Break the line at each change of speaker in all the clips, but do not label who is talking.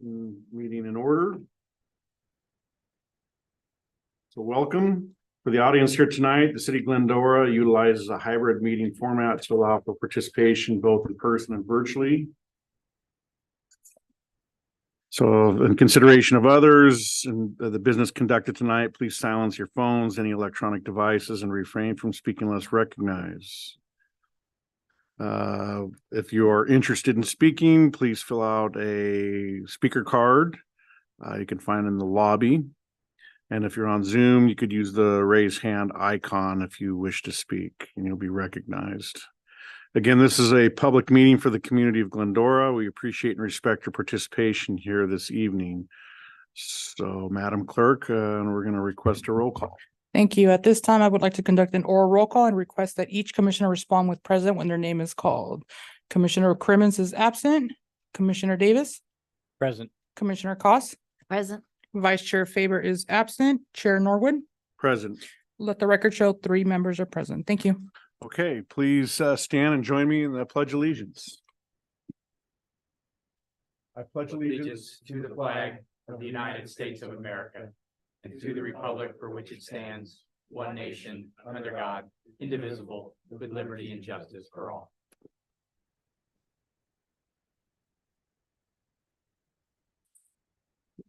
Meeting in order. So welcome. For the audience here tonight, the city of Glendora utilizes a hybrid meeting format to allow for participation both in person and virtually. So in consideration of others and the business conducted tonight, please silence your phones, any electronic devices, and refrain from speaking unless recognized. If you are interested in speaking, please fill out a speaker card. You can find in the lobby. And if you're on Zoom, you could use the raise hand icon if you wish to speak, and you'll be recognized. Again, this is a public meeting for the community of Glendora. We appreciate and respect your participation here this evening. So, Madam Clerk, we're going to request a roll call.
Thank you. At this time, I would like to conduct an oral roll call and request that each commissioner respond with present when their name is called. Commissioner Crimmins is absent. Commissioner Davis?
Present.
Commissioner Koss?
Present.
Vice Chair Faber is absent. Chair Norwood?
Present.
Let the record show 3 members are present. Thank you.
Okay, please stand and join me in the Pledge of Allegiance. I pledge
Allegiance to the flag of the United States of America and to the republic for which it stands, one nation, under God, indivisible, with liberty and justice for all.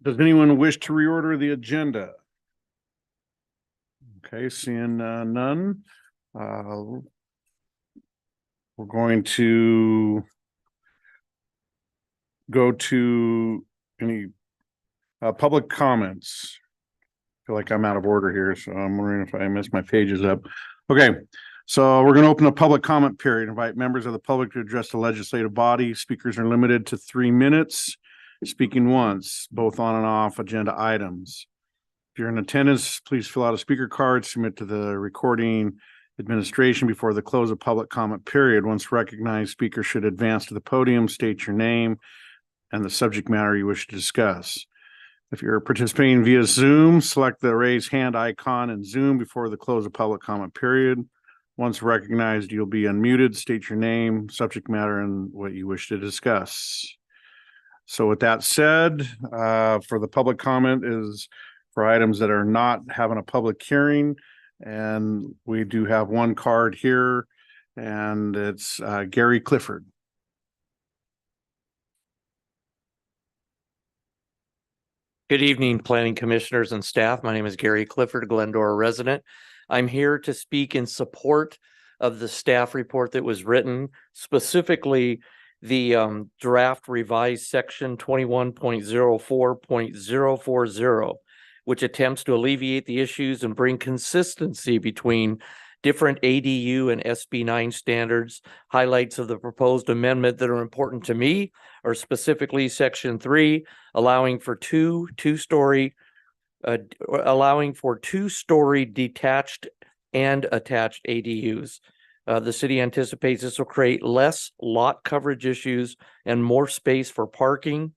Does anyone wish to reorder the agenda? Okay, seeing none. We're going to go to any public comments. I feel like I'm out of order here, so I'm wondering if I missed my pages up. Okay, so we're going to open a public comment period. Invite members of the public to address the legislative body. Speakers are limited to 3 minutes. Speaking once, both on and off agenda items. If you're in attendance, please fill out a speaker card, submit to the recording administration before the close of public comment period. Once recognized, speakers should advance to the podium, state your name and the subject matter you wish to discuss. If you're participating via Zoom, select the raise hand icon in Zoom before the close of public comment period. Once recognized, you'll be unmuted, state your name, subject matter, and what you wish to discuss. So with that said, for the public comment is for items that are not having a public hearing. And we do have one card here, and it's Gary Clifford.
Good evening, planning commissioners and staff. My name is Gary Clifford, Glendora resident. I'm here to speak in support of the staff report that was written, specifically the draft revised section 21.04.040, which attempts to alleviate the issues and bring consistency between different ADU and SB 9 standards. Highlights of the proposed amendment that are important to me are specifically section 3, allowing for two-story detached and attached ADUs. The city anticipates this will create less lot coverage issues and more space for parking.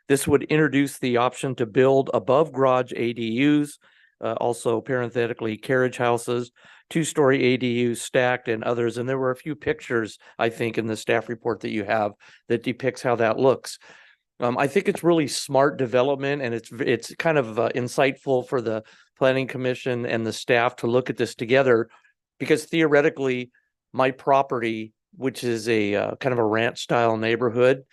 This would introduce the option to build above garage ADUs, also parenthetically carriage houses, 2-story ADUs stacked, and others. And there were a few pictures, I think, in the staff report that you have that depicts how that looks. I think it's really smart development, and it's kind of insightful for the planning commission and the staff to look at this together, because theoretically, my property, which is a kind of a ranch style neighborhood,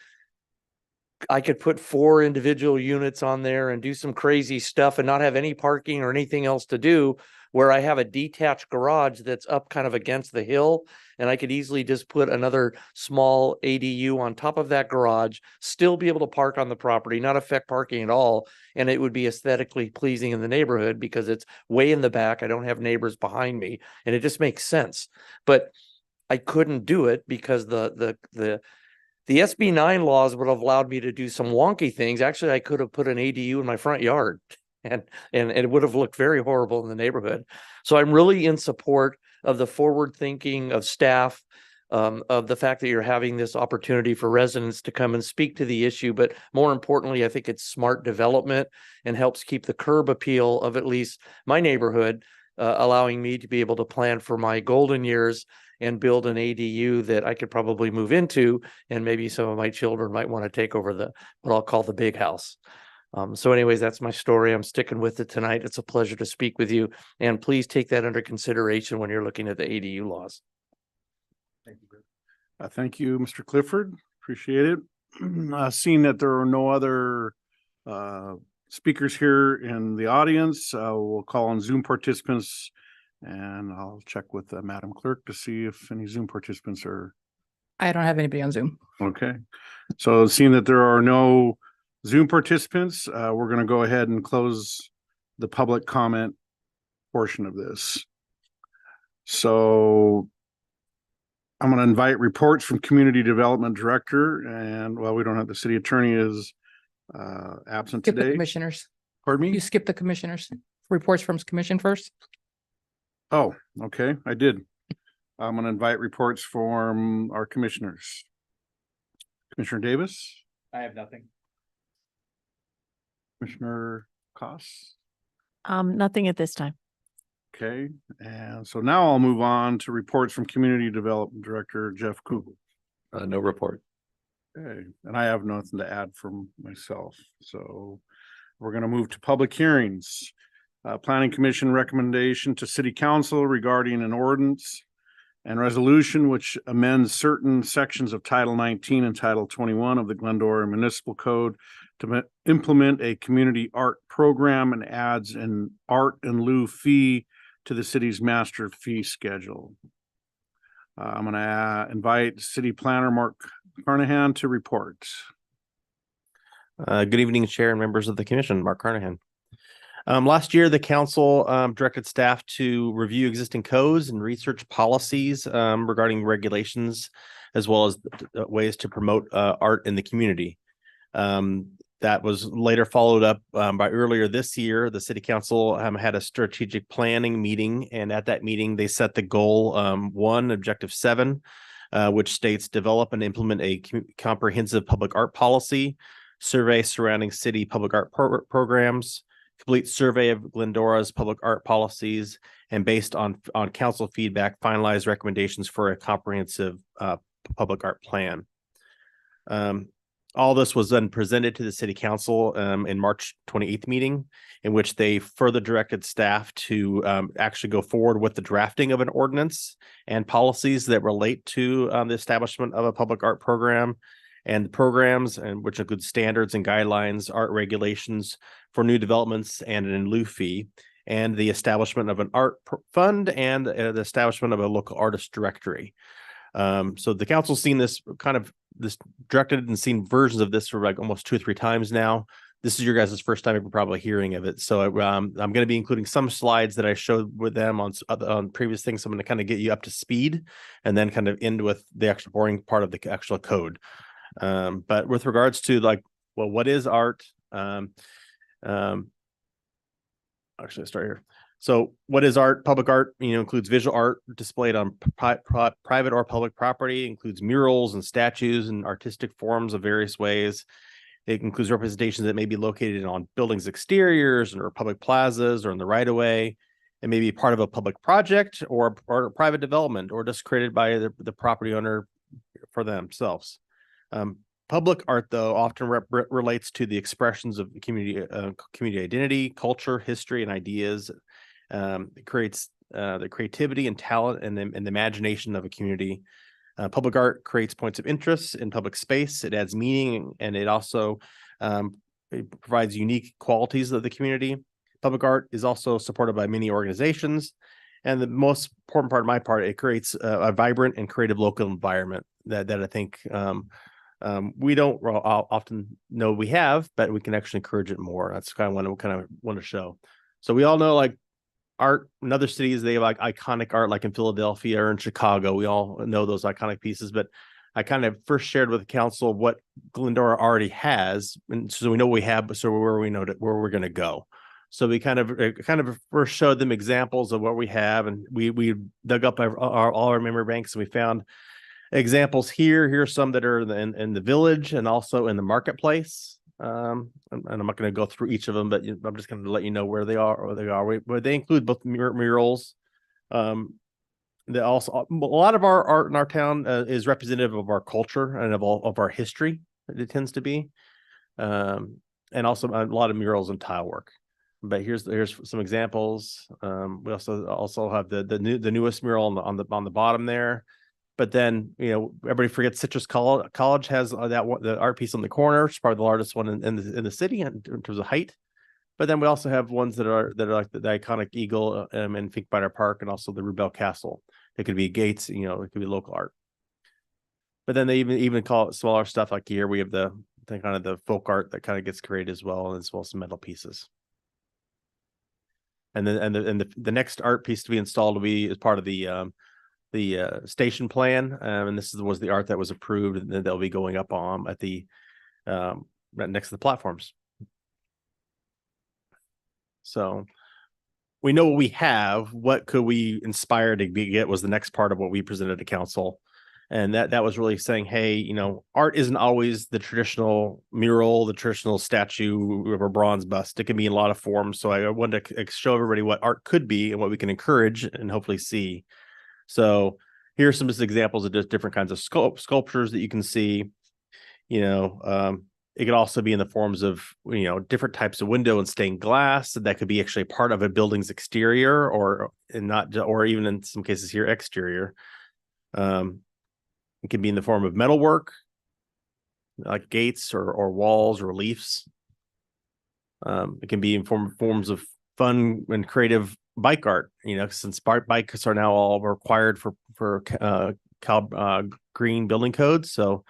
I could put 4 individual units on there and do some crazy stuff and not have any parking or anything else to do, where I have a detached garage that's up kind of against the hill, and I could easily just put another small ADU on top of that garage, still be able to park on the property, not affect parking at all, and it would be aesthetically pleasing in the neighborhood because it's way in the back. I don't have neighbors behind me, and it just makes sense. But I couldn't do it because the SB 9 laws would have allowed me to do some wonky things. Actually, I could have put an ADU in my front yard, and it would have looked very horrible in the neighborhood. So I'm really in support of the forward thinking of staff, of the fact that you're having this opportunity for residents to come and speak to the issue. But more importantly, I think it's smart development and helps keep the curb appeal of at least my neighborhood allowing me to be able to plan for my golden years and build an ADU that I could probably move into, and maybe some of my children might want to take over what I'll call the big house. So anyways, that's my story. I'm sticking with it tonight. It's a pleasure to speak with you, and please take that under consideration when you're looking at the ADU laws.
Thank you, Mr. Clifford. Appreciate it. Seeing that there are no other speakers here in the audience, we'll call on Zoom participants, and I'll check with Madam Clerk to see if any Zoom participants are
I don't have anybody on Zoom.
okay. So seeing that there are no Zoom participants, we're going to go ahead and close the public comment portion of this. So I'm going to invite reports from Community Development Director, and well, we don't have the city attorney is absent
Skip the
today.
commissioners.
Pardon
You
me?
skip the commissioners. Reports from commission first.
Oh, okay, I did. I'm going to invite reports from our commissioners. Commissioner Davis,
I have nothing.
Commissioner Koss.
Nothing at this time.
Okay, and so now I'll move on to reports from Community Development Director Jeff Kugel.
No report.
Okay, and I have nothing to add from myself, so we're gonna move to public hearings. Planning Commission recommendation to City Council regarding an ordinance and resolution which amends certain sections of Title 19 and Title 21 of the Glendora Municipal Code to implement a community art program and adds an art in lieu fee to the city's master fee schedule. I'm gonna invite City Planner Mark Carnahan to report.
Good evening, Chair and members of the Commission. Mark Carnahan. Last year, the council directed staff to review existing codes and research policies regarding regulations, as well as ways to promote art in the community. That was later followed up by earlier this year. The City Council had a strategic planning meeting, and at that meeting, they set the goal 1, Objective 7, which states develop and implement a comprehensive public art policy, survey surrounding city public art programs, complete survey of Glendora's public art policies, and based on council feedback, finalize recommendations for a comprehensive public art plan. All this was then presented to the City Council in March 28th meeting, in which they further directed staff to actually go forward with the drafting of an ordinance and policies that relate to the establishment of a public art program, and programs, and which include standards and guidelines, art regulations for new developments, and an in lieu fee, and the establishment of an art fund, and the establishment of a local artist directory. So the council's seen this directed and seen versions of this for like almost 2 or 3 times now. This is your guys' first time ever probably hearing of it. So I'm going to be including some slides that I showed with them on previous things. So I'm going to kind of get you up to speed, and then kind of end with the actual boring part of the actual code. But with regards to what is art? Actually, let's start here. So what is art? Public art, includes visual art displayed on private or public property, includes murals and statues and artistic forms of various ways. It includes representations that may be located on buildings' exteriors or public plazas or in the right of way. It may be part of a public project or a private development, or just created by the property owner for themselves. Public art, though, often relates to the expressions of community identity, culture, history, and ideas. It creates the creativity and talent and the imagination of a community. Public art creates points of interest in public space. It adds meaning, and it also it provides unique qualities of the community. Public art is also supported by many organizations. And the most important part of my part, it creates a vibrant and creative local environment that I think we don't often know we have, but we can actually encourage it more. That's kind of what I want to show. So we all know art in other cities, they have iconic art, like in Philadelphia or in Chicago. We all know those iconic pieces, but I kind of first shared with the council what Glendora already has, and so we know we have, but so where we're going to go. So we kind of first showed them examples of what we have, and we dug up all our memory banks, and we found examples here. Here's some that are in the village and also in the marketplace. And I'm not going to go through each of them, but I'm just going to let you know where they are. But they include both murals. They also a lot of our art in our town is representative of our culture and of all of our history. It tends to be, and also a lot of murals and tile work. But here's some examples. We also have the newest mural on the bottom there. But then, everybody forgets Citrus College has the art piece on the corner. It's probably the largest one in the city in terms of height. But then we also have ones that are like the iconic Eagle in Finkbeiner Park, and also the Rubel Castle. It could be gates, it could be local art. But then they even call it smaller stuff. Like here we have the kind of the folk art that kind of gets created as well as some metal pieces. And then the next art piece to be installed will be as part of the station plan, and this was the art that was approved, and then they'll be going up on at the right next to the platforms. So we know what we have. What could we inspire to get was the next part of what we presented to council, and that was really saying, hey, art isn't always the traditional mural, the traditional statue of a bronze bust. It can be in a lot of forms. So I wanted to show everybody what art could be and what we can encourage and hopefully see. So here's some examples of just different kinds of sculptures that you can see. It could also be in the forms of, different types of window and stained glass that could be actually part of a building's exterior or even in some cases here, exterior. It can be in the form of metalwork, like gates or walls or reliefs. It can be in forms of fun and creative bike art, since bikes are now all required for green building codes. So,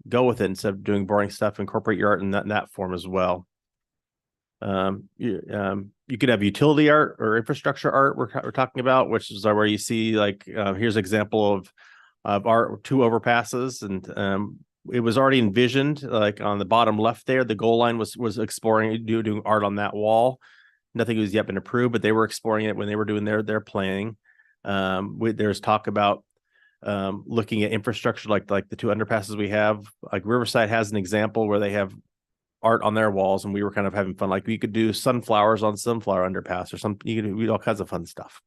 go with it instead of doing boring stuff. Incorporate your art in that form as well. You could have utility art or infrastructure art. We're talking about, which is where you see here's an example of art, 2 overpasses, and it was already envisioned. Like on the bottom left there, the goal line was exploring doing art on that wall. Nothing has yet been approved, but they were exploring it when they were doing their planning. There's talk about looking at infrastructure like the 2 underpasses we have. Like Riverside has an example where they have art on their walls, and we were kind of having fun. Like we could do sunflowers on Sunflower Underpass or something. You could do all kinds of fun stuff.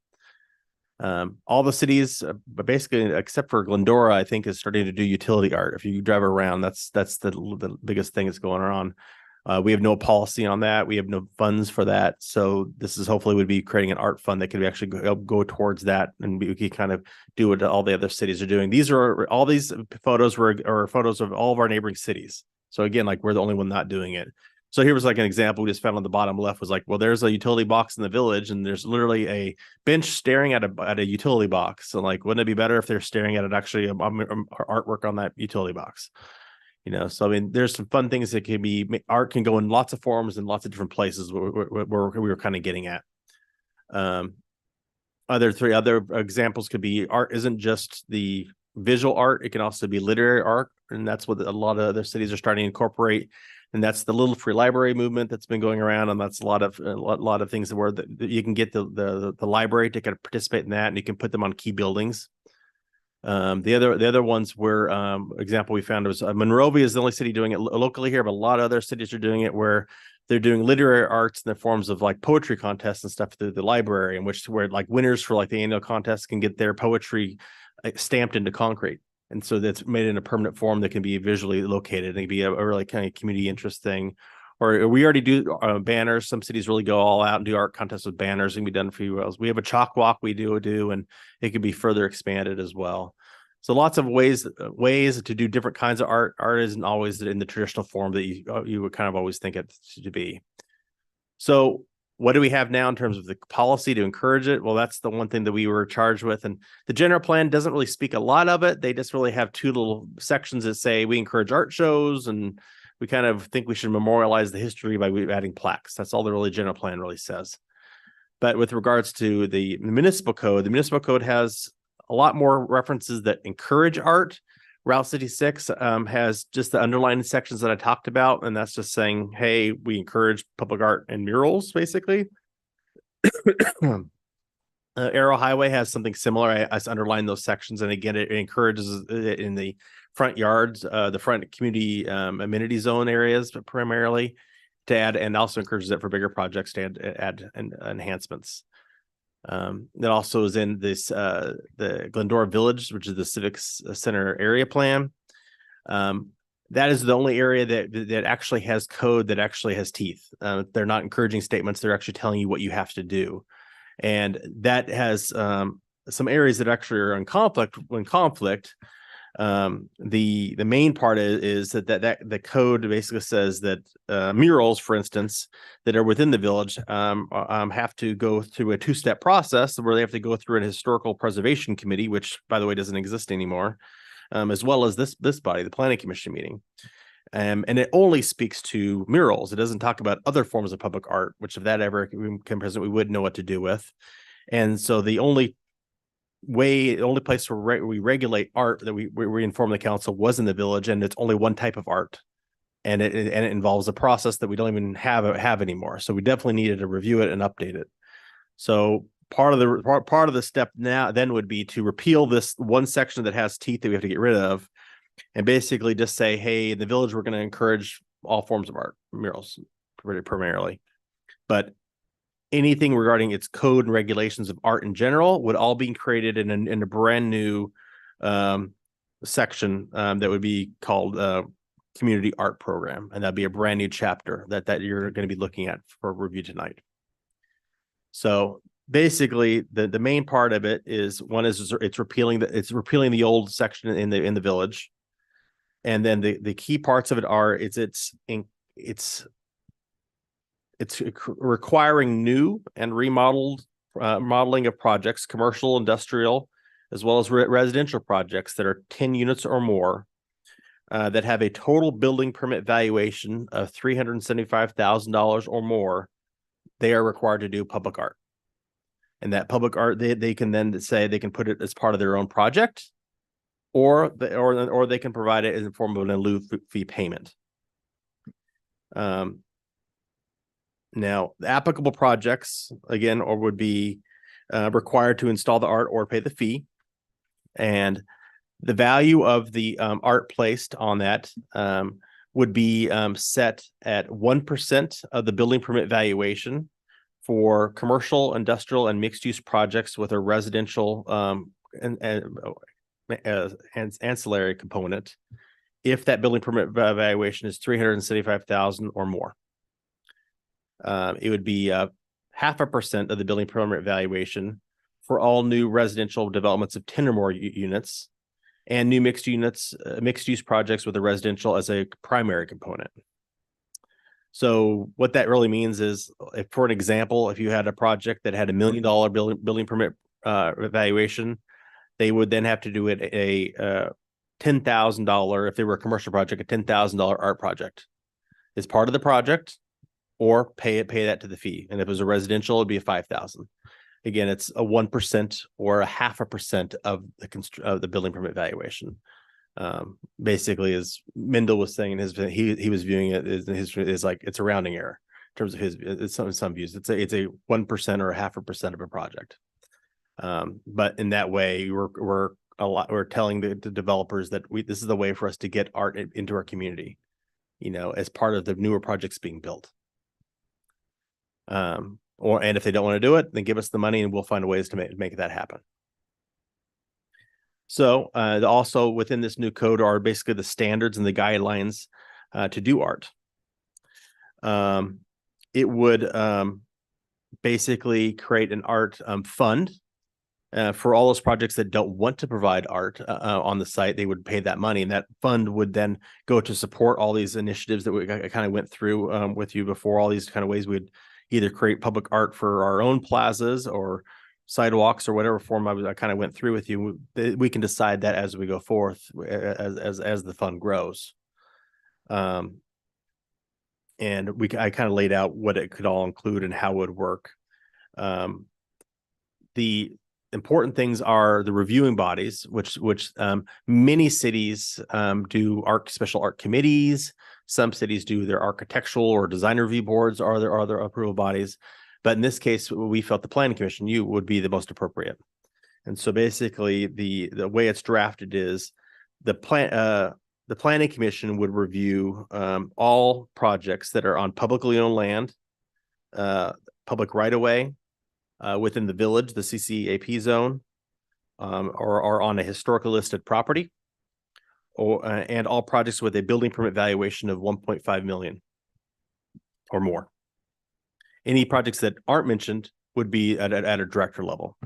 All the cities, but basically except for Glendora, I think is starting to do utility art. If you drive around, that's the biggest thing that's going on. We have no policy on that. We have no funds for that. So this is hopefully would be creating an art fund that could actually go towards that, and we can kind of do what all the other cities are doing. All these photos are photos of all of our neighboring cities. So again, like we're the only one not doing it. So here was like an example we just found on the bottom left was like, well, there's a utility box in the village, and there's literally a bench staring at a utility box. So like, wouldn't it be better if they're staring at it actually artwork on that utility box? So I mean, there's some fun things that can be. Art can go in lots of forms and lots of different places where we were kind of getting at. Three other examples could be art isn't just the visual art; it can also be literary art, and that's what a lot of other cities are starting to incorporate. And that's the Little Free Library movement that's been going around, and that's a lot of things where you can get the library to kind of participate in that, and you can put them on key buildings. The other ones were example we found was Monrovia is the only city doing it locally here, but a lot of other cities are doing it where they're doing literary arts in the forms of like poetry contests and stuff through the library, in which where like winners for like the annual contest can get their poetry stamped into concrete. And so that's made in a permanent form that can be visually located and can be a really kind of community interest thing. Or we already do banners. Some cities really go all out and do art contests with banners. It can be done for you. We have a chalk walk we do, and it can be further expanded as well. So lots of ways to do different kinds of art. Art isn't always in the traditional form that you would kind of always think it to be. So what do we have now in terms of the policy to encourage it? Well, that's the one thing that we were charged with. And the general plan doesn't really speak a lot of it. They just really have 2 little sections that say we encourage art shows, and we kind of think we should memorialize the history by adding plaques. That's all the really general plan really says. But with regards to the municipal code has a lot more references that encourage art. Route 66 has just the underlying sections that I talked about, and that's just saying, hey, we encourage public art and murals, basically. Arrow Highway has something similar. I underlined those sections, and again, it encourages it in the front yards, the front community amenity zone areas primarily to add, and also encourages it for bigger projects to add enhancements. That also is in this the Glendora Village, which is the Civic Center area plan. That is the only area that actually has code that actually has teeth. They're not encouraging statements; they're actually telling you what you have to do, and that has some areas that actually are in conflict. The main part is that the code basically says that murals, for instance, that are within the village have to go through a 2-step process where they have to go through an historical preservation committee, which, by the way, doesn't exist anymore, as well as this body, the planning commission meeting. And it only speaks to murals. It doesn't talk about other forms of public art, which if that ever came present, we wouldn't know what to do with. And so the only place where we regulate art that we inform the council was in the village, and it's only one type of art, and it involves a process that we don't even have anymore. So we definitely needed to review it and update it. So part of the step now then would be to repeal this one section that has teeth that we have to get rid of, and basically just say, hey, in the village we're going to encourage all forms of art, murals primarily, but anything regarding its code and regulations of art in general would all be created in a brand new section that would be called community art program. And that'd be a brand new chapter that you're going to be looking at for review tonight. So basically the main part of it is it's repealing the old section in the village. And then the key parts of it are it's requiring new and remodeled modeling of projects, commercial, industrial, as well as residential projects that are 10 units or more that have a total building permit valuation of $375,000 or more. They are required to do public art. And that public art, they can then say they can put it as part of their own project, or they can provide it in the form of an in lieu fee payment. Now, the applicable projects, again, would be required to install the art or pay the fee. And the value of the art placed on that would be set at 1% of the building permit valuation for commercial, industrial, and mixed-use projects with a residential ancillary component, if that building permit valuation is $375,000 or more. It would be 0.5% of the building permit valuation for all new residential developments of 10 or more units, and new mixed use projects with a residential as a primary component. So what that really means is, if, for an example, if you had a project that had $1 million building permit valuation, they would then have to do it a $10,000, if they were a commercial project, a $10,000 art project as part of the project, or pay that to the fee. And if it was a residential, it'd be a $5,000. Again, it's a 1% or a 0.5% of the building permit valuation. Basically, as Mendel was saying, he was viewing it as like it's a rounding error in terms of some views. It's a 1% or a 0.5% of a project. But in that way, we're telling the developers that this is the way for us to get art into our community, as part of the newer projects being built. And if they don't want to do it, then give us the money and we'll find ways to make that happen. So also within this new code are basically the standards and the guidelines to do art. It would basically create an art fund for all those projects that don't want to provide art on the site. They would pay that money, and that fund would then go to support all these initiatives that I kind of went through with you before. All these kind of ways we'd either create public art for our own plazas or sidewalks or whatever form I kind of went through with you. We can decide that as we go forth, as the fund grows. And I kind of laid out what it could all include and how it would work. The important things are the reviewing bodies, which many cities do special art committees. Some cities do their architectural or design review boards or other approval bodies. But in this case, we felt the planning commission, would be the most appropriate. And so basically the way it's drafted is the planning commission would review all projects that are on publicly owned land, public right of way, within the village, the CCAP zone, or on a historical listed property, or and all projects with a building permit valuation of 1.5 million or more. Any projects that aren't mentioned would be at a director level.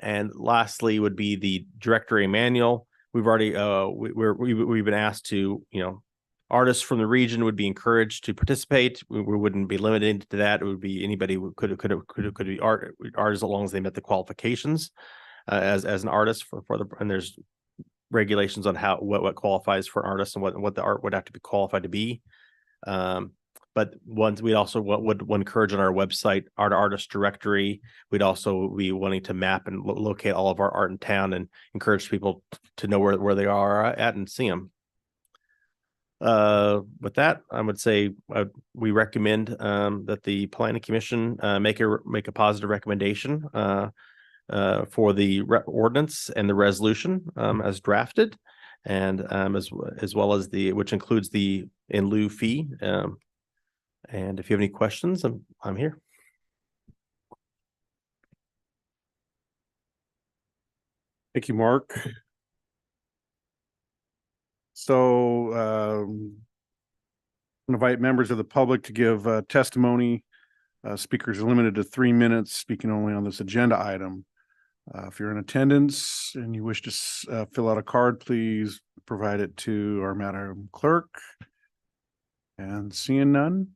And lastly would be the directory manual. We've already we've been asked to, artists from the region would be encouraged to participate. We wouldn't be limited to that. It would be anybody who could be artists, as long as they met the qualifications as an artist for the, and there's regulations on what qualifies for an artist and what the art would have to be qualified to be. But once we also would encourage on our website, Art Artist Directory, we'd also be wanting to map and locate all of our art in town and encourage people to know where they are at and see them. With that, I would say we recommend that the Planning Commission make a positive recommendation for the ordinance and the resolution as drafted, and as well as which includes the in lieu fee. And if you have any questions, I'm here.
Thank you, Mark. So invite members of the public to give testimony. Speakers are limited to 3 minutes, speaking only on this agenda item. If you're in attendance and you wish to fill out a card, please provide it to our Madam Clerk. And seeing none.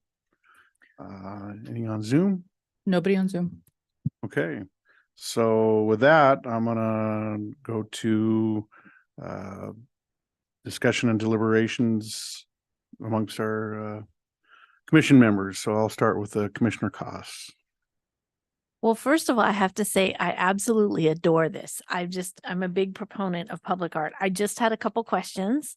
Any on Zoom?
Nobody on Zoom.
Okay, so with that, I'm gonna go to discussion and deliberations amongst our commission members. So I'll start with Commissioner Koss.
Well, first of all, I have to say, I absolutely adore this. I'm a big proponent of public art. I just had a couple questions.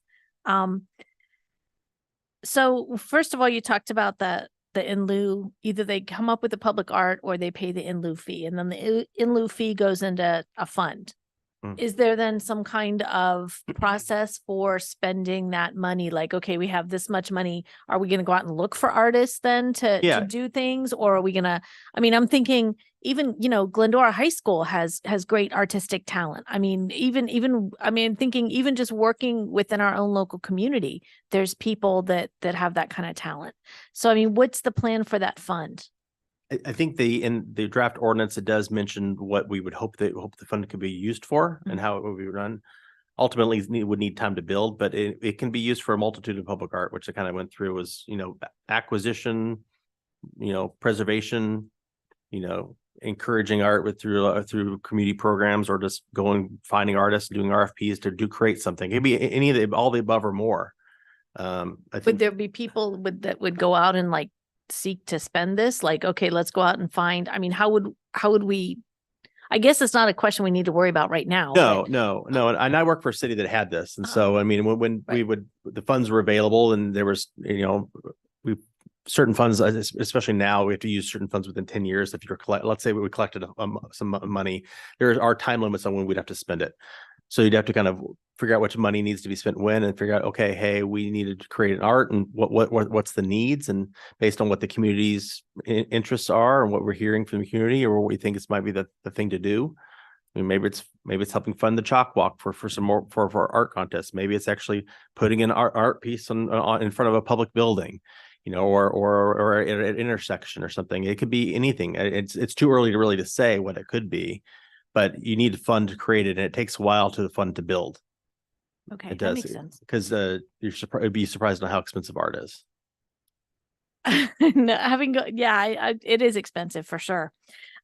So first of all, you talked about the in lieu, either they come up with the public art or they pay the in lieu fee, and then the in lieu fee goes into a fund. Is there then some kind of process for spending that money? Like, okay, we have this much money. Are we going to go out and look for artists then to do things? Or are we going to, I'm thinking even, Glendora High School has great artistic talent. Thinking even just working within our own local community, there's people that have that kind of talent. So, what's the plan for that fund?
I think in the draft ordinance, it does mention what we would hope the fund could be used for and how it would be run. Ultimately, it would need time to build, but it can be used for a multitude of public art, which I kind of went through was, acquisition, preservation, encouraging art through community programs, or just finding artists, doing RFPs to create something. It could be all the above or more.
Would there be people that would go out and seek to spend this? Like, okay, let's go out and find, how would we, I guess it's not a question we need to worry about right now.
No. And I work for a city that had this. And so, when
Right.
the funds were available and there was, certain funds, especially now, we have to use certain funds within 10 years. If you're let's say we collected some money, there are time limits on when we'd have to spend it. So you'd have to kind of figure out which money needs to be spent when, and figure out, okay, hey, we needed to create an art, and what's the needs, and based on what the community's interests are and what we're hearing from the community, or what we think might be the thing to do. Maybe it's helping fund the chalk walk for some more for art contests. Maybe it's actually putting an art piece on in front of a public building, or at an intersection or something. It could be anything. It's too early to say what it could be. But you need a fund to create it, and it takes a while to the fund to build.
Okay,
It
that
does,
makes sense.
because you'd be surprised on how expensive art is.
No, it is expensive for sure.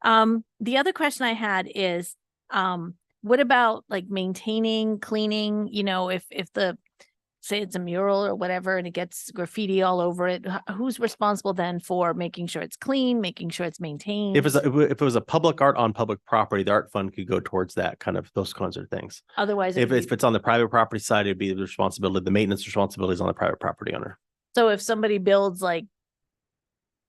The other question I had is, what about maintaining, cleaning? If the, say it's a mural or whatever, and it gets graffiti all over it, who's responsible then for making sure it's clean, making sure it's maintained?
If it was a public art on public property, the art fund could go towards those kinds of things.
Otherwise,
If it's on the private property side, it'd be the responsibility, the maintenance responsibility is on the private property owner.
so if somebody builds a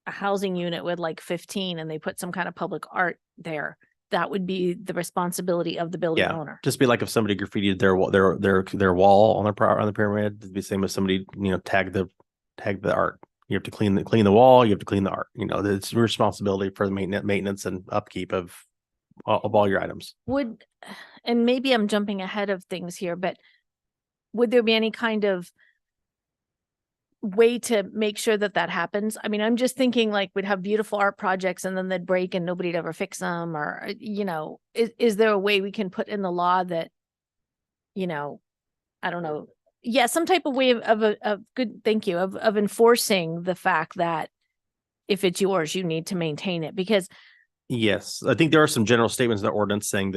housing unit with 15 and they put some kind of public art there, that would be the responsibility of the building
Yeah,
owner.
just be like if somebody graffitied their wall on on the pyramid, it'd be the same as somebody, tag the art. You have to clean the wall, you have to clean the art. It's your responsibility for the maintenance and upkeep of all your items.
And maybe I'm jumping ahead of things here, but would there be any kind of way to make sure that that happens? I mean, I'm just thinking like we'd have beautiful art projects and then they'd break and nobody'd ever fix them, or, is there a way we can put in the law that, I don't know. Yeah, some type of way of good, thank you, of enforcing the fact that if it's yours, you need to maintain it, because
Yes, I think there are some general statements in the ordinance saying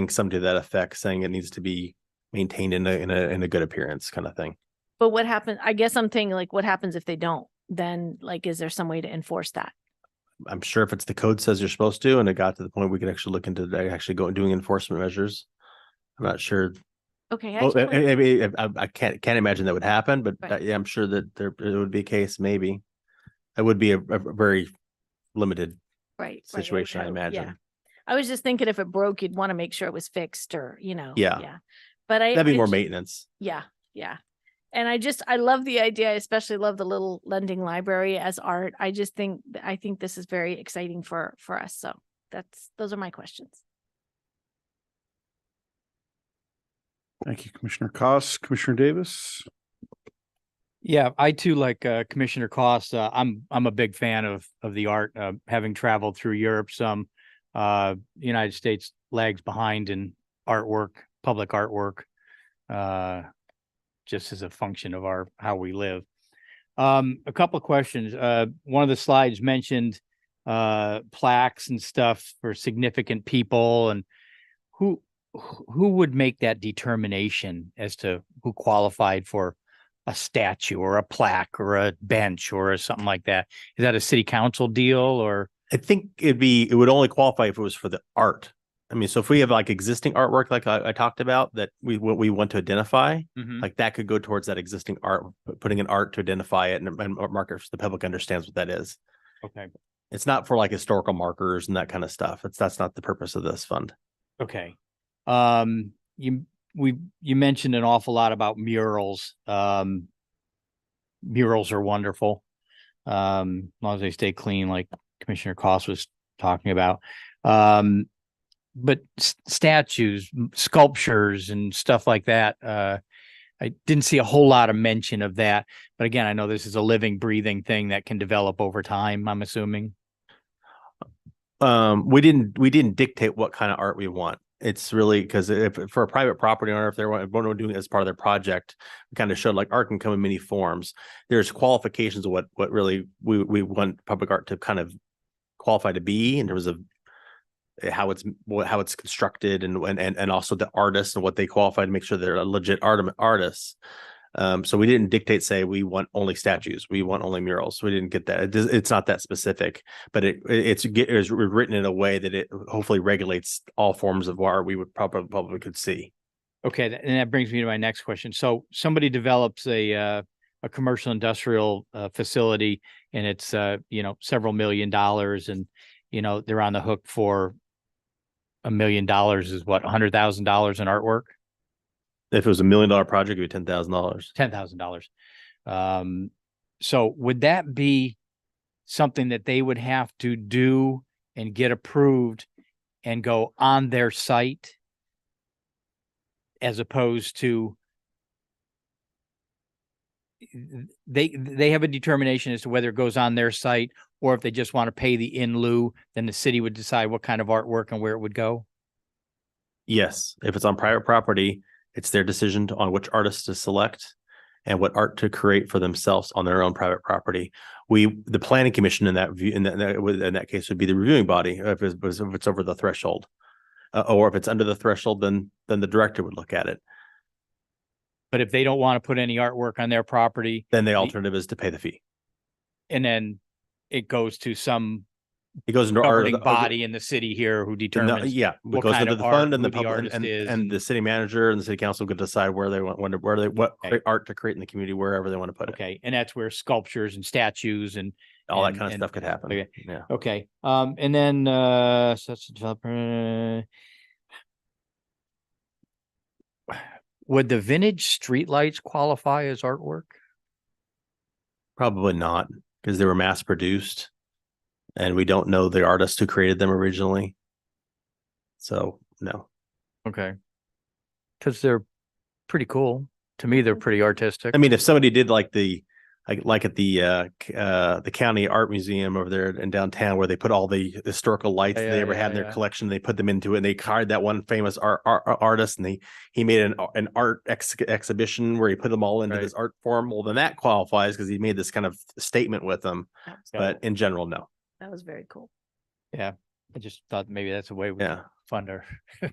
something to that effect, saying it needs to be maintained in a good appearance kind of thing.
but what happens, I guess I'm thinking like, what happens if they don't? Then like, is there some way to enforce that?
I'm sure if it's the code says you're supposed to, and it got to the point we could actually look into actually doing enforcement measures. I'm not sure.
Okay.
I can't imagine that would happen, but
Right.
yeah, I'm sure that it would be a case. Maybe it would be a very limited
Right.
situation, I
Yeah.
imagine.
I was just thinking if it broke, you'd want to make sure it was fixed, or,
Yeah.
Yeah. But
That'd be
I
more
ju-
maintenance.
Yeah. Yeah. And I love the idea. I especially love the little lending library as art. I think this is very exciting for us. So those are my questions.
Thank you, Commissioner Cost. Commissioner Davis?
Yeah, I too, like Commissioner Cost, I'm a big fan of the art, having traveled through Europe some. United States lags behind in artwork, public artwork, just as a function of how we live. A couple of questions. One of the slides mentioned plaques and stuff for significant people, and who would make that determination as to who qualified for a statue or a plaque or a bench or something like that? Is that a city council deal, or?
I think it would only qualify if it was for the art. I mean, so if we have like existing artwork, like I talked about, that we want to identify, like that could go towards that existing art, putting an art to identify it and mark it so the public understands what that is.
Okay.
It's not for like historical markers and that kind of stuff. That's not the purpose of this fund.
Okay. You mentioned an awful lot about murals. Murals are wonderful. As long as they stay clean, like Commissioner Cost was talking about. But statues, sculptures and stuff like that, I didn't see a whole lot of mention of that. But again, I know this is a living, breathing thing that can develop over time, I'm assuming.
We didn't dictate what kind of art we want. It's really because if for a private property owner, if they're doing it as part of their project, we kind of showed like art can come in many forms. There's qualifications of what really we want public art to kind of qualify to be in terms of how it's constructed and also the artists and what they qualify to make sure they're a legit artists. So we didn't dictate, say we want only statues, we want only murals. We didn't get that. It's not that specific, but it's written in a way that it hopefully regulates all forms of art we would probably could see.
Okay, and that brings me to my next question. So somebody develops a commercial industrial facility, and it's several $1 million, and they're on the hook for $1 million is what, $100,000 in artwork.
If it was $1 million project, it'd be $10,000.
$10,000. So would that be something that they would have to do and get approved and go on their site, as opposed to they have a determination as to whether it goes on their site, or if they just want to pay the in lieu, then the city would decide what kind of artwork and where it would go?
Yes, if it's on private property, it's their decision on which artists to select and what art to create for themselves on their own private property. The planning commission in that case would be the reviewing body if it's over the threshold, or if it's under the threshold, then the director would look at it.
But if they don't want to put any artwork on their property,
Then the alternative is to pay the fee.
and then it goes to some
It goes into
governing body in the city here who determines.
it
what
goes
kind
into
of
the
art,
fund, and
who
the
the
public
artist is,
and the city manager and the city council could decide where they want what
Okay.
art to create in the community, wherever they want to put it.
Okay, and that's where sculptures and statues and
all that
And-
kind of
and-
stuff could happen.
okay.
Yeah.
Okay, and then, such a developer. Would the vintage streetlights qualify as artwork?
Probably not, because they were mass produced and we don't know the artist who created them originally. So no.
Okay. Cause they're pretty cool. To me, they're pretty artistic.
I mean, if somebody did like at the county art museum over there in downtown where they put all the historical lights
Yeah,
they ever
yeah,
had in their
yeah.
collection, they put them into it and they hired that one famous artist and he made an art exhibition where he put them all into
Right.
this art form. Well, then that qualifies because he made this kind of statement with them.
That was
But in general, no.
that was very cool.
I just thought maybe that's a way we
Yeah.
could fund our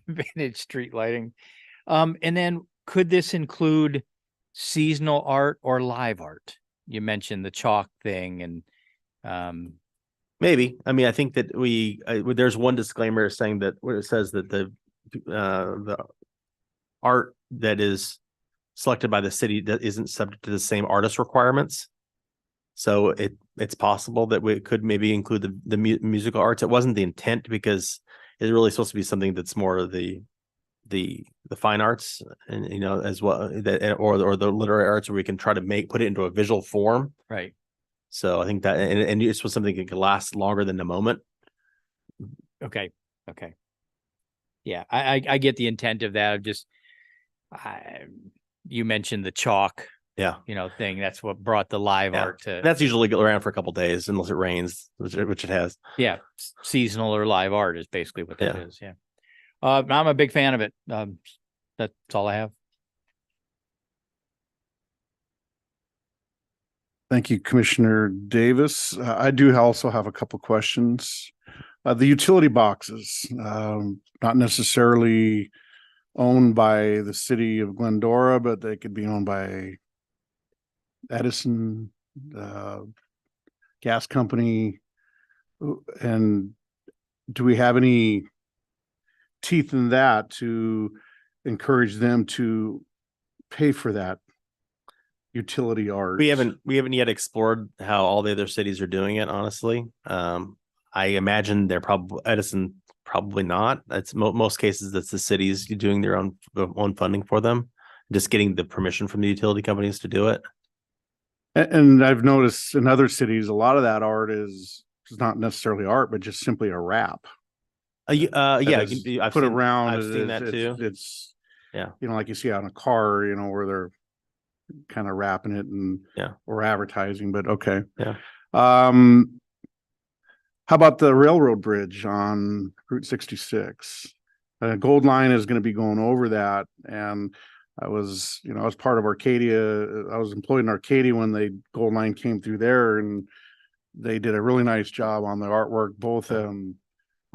vintage street lighting. And then could this include seasonal art or live art? You mentioned the chalk thing and,
Maybe. I mean, I think that there's one disclaimer saying that where it says that the art that is selected by the city that isn't subject to the same artist requirements. So it's possible that we could maybe include the musical arts. It wasn't the intent because it's really supposed to be something that's more of the fine arts and as well that or the literary arts where we can try to put it into a visual form.
right.
So I think that and it's was something that could last longer than a moment.
Okay. Yeah, I get the intent of that. You mentioned the chalk,
Yeah.
thing. That's what brought the live
Yeah.
art to.
That's usually around for a couple of days unless it rains, which it has.
Yeah, seasonal or live art is basically what that
Yeah.
is. Yeah. I'm a big fan of it. That's all I have.
Thank you, Commissioner Davis. I do also have a couple questions. The utility boxes, not necessarily owned by the city of Glendora, but they could be owned by Edison, gas company. And do we have any teeth in that to encourage them to pay for that utility art?
We haven't yet explored how all the other cities are doing it, honestly. I imagine they're probably Edison, probably not. That's most cases that's the cities doing their own funding for them, just getting the permission from the utility companies to do it.
And I've noticed in other cities, a lot of that art is not necessarily art, but just simply a wrap.
Yeah,
that is
I've
put
seen,
around.
I've seen that too.
It's
Yeah.
like you see on a car, where they're kind of wrapping it and
Yeah.
or advertising, but okay.
Yeah.
How about the railroad bridge on Route 66? Gold Line is going to be going over that, and I was part of Arcadia. I was employed in Arcadia when the Gold Line came through there, and they did a really nice job on the artwork, both on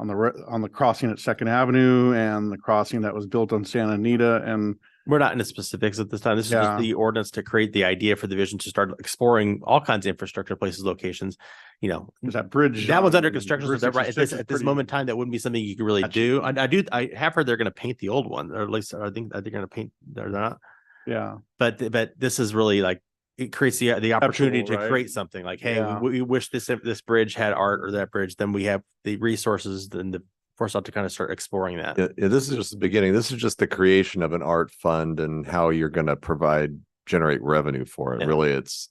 the crossing at Second Avenue and the crossing that was built on Santa Anita. And
We're not into specifics at this time. This is
Yeah.
just the ordinance to create the idea for the vision to start exploring all kinds of infrastructure, places, locations.
there's that bridge.
That one's under
on
construction. So
Route
that right at
66
this
is
at this
pretty-
moment in time, that wouldn't be something you could really do. I have heard they're going to paint the old one, or at least I think they're going to paint. They're not.
Yeah.
But this is really like it creates the opportunity to
right?
create something like, hey,
Yeah.
we wish this bridge had art or that bridge. Then we have the resources and the foresight to kind of start exploring that.
Yeah, this is just the beginning. This is just the creation of an art fund and how you're going to generate revenue for it.
Yeah.
Really, it's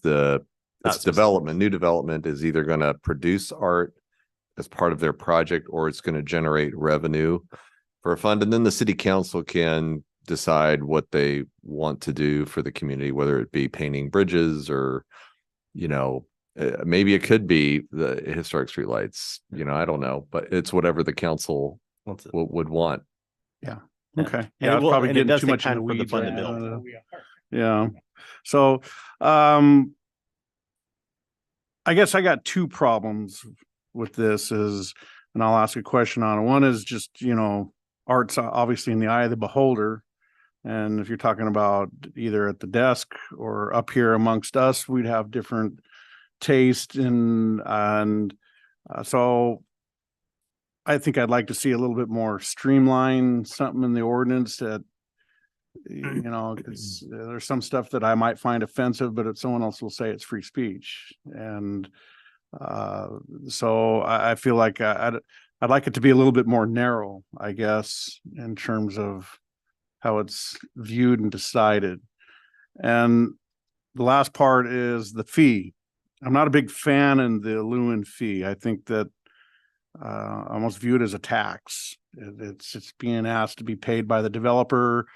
Not
development. New development is either going to produce art as part of their project or it's going to generate revenue for a fund. And then the city council can decide what they want to do for the community, whether it be painting bridges or, maybe it could be the historic streetlights. I don't know, but it's whatever the council
Once it-
would want.
Yeah.
Okay.
And
Yeah,
it
it's
will-
probably
and it
getting
does
too
take
much in
time
the
for the
weeds.
fund to
right
build.
now. Yeah. So, I guess I got two problems with this and I'll ask a question on it. One is just, art's obviously in the eye of the beholder. And if you're talking about either at the desk or up here amongst us, we'd have different taste so I think I'd like to see a little bit more streamlined something in the ordinance that, 'cause there's some stuff that I might find offensive, but if someone else will say it's free speech. And So I feel like I'd like it to be a little bit more narrow, I guess, in terms of how it's viewed and decided. And the last part is the fee. I'm not a big fan in the Lewin fee. I think that I almost view it as a tax. It's being asked to be paid by the developer.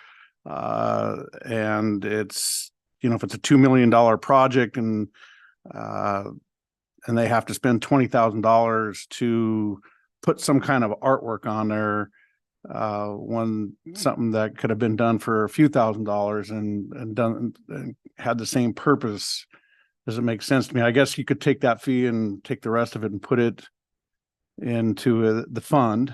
And it's, if it's a $2 million project and they have to spend $20,000 to put some kind of artwork on there, when something that could have been done for a few $1,000s and done and had the same purpose, does it make sense to me? I guess you could take that fee and take the rest of it and put it into the fund.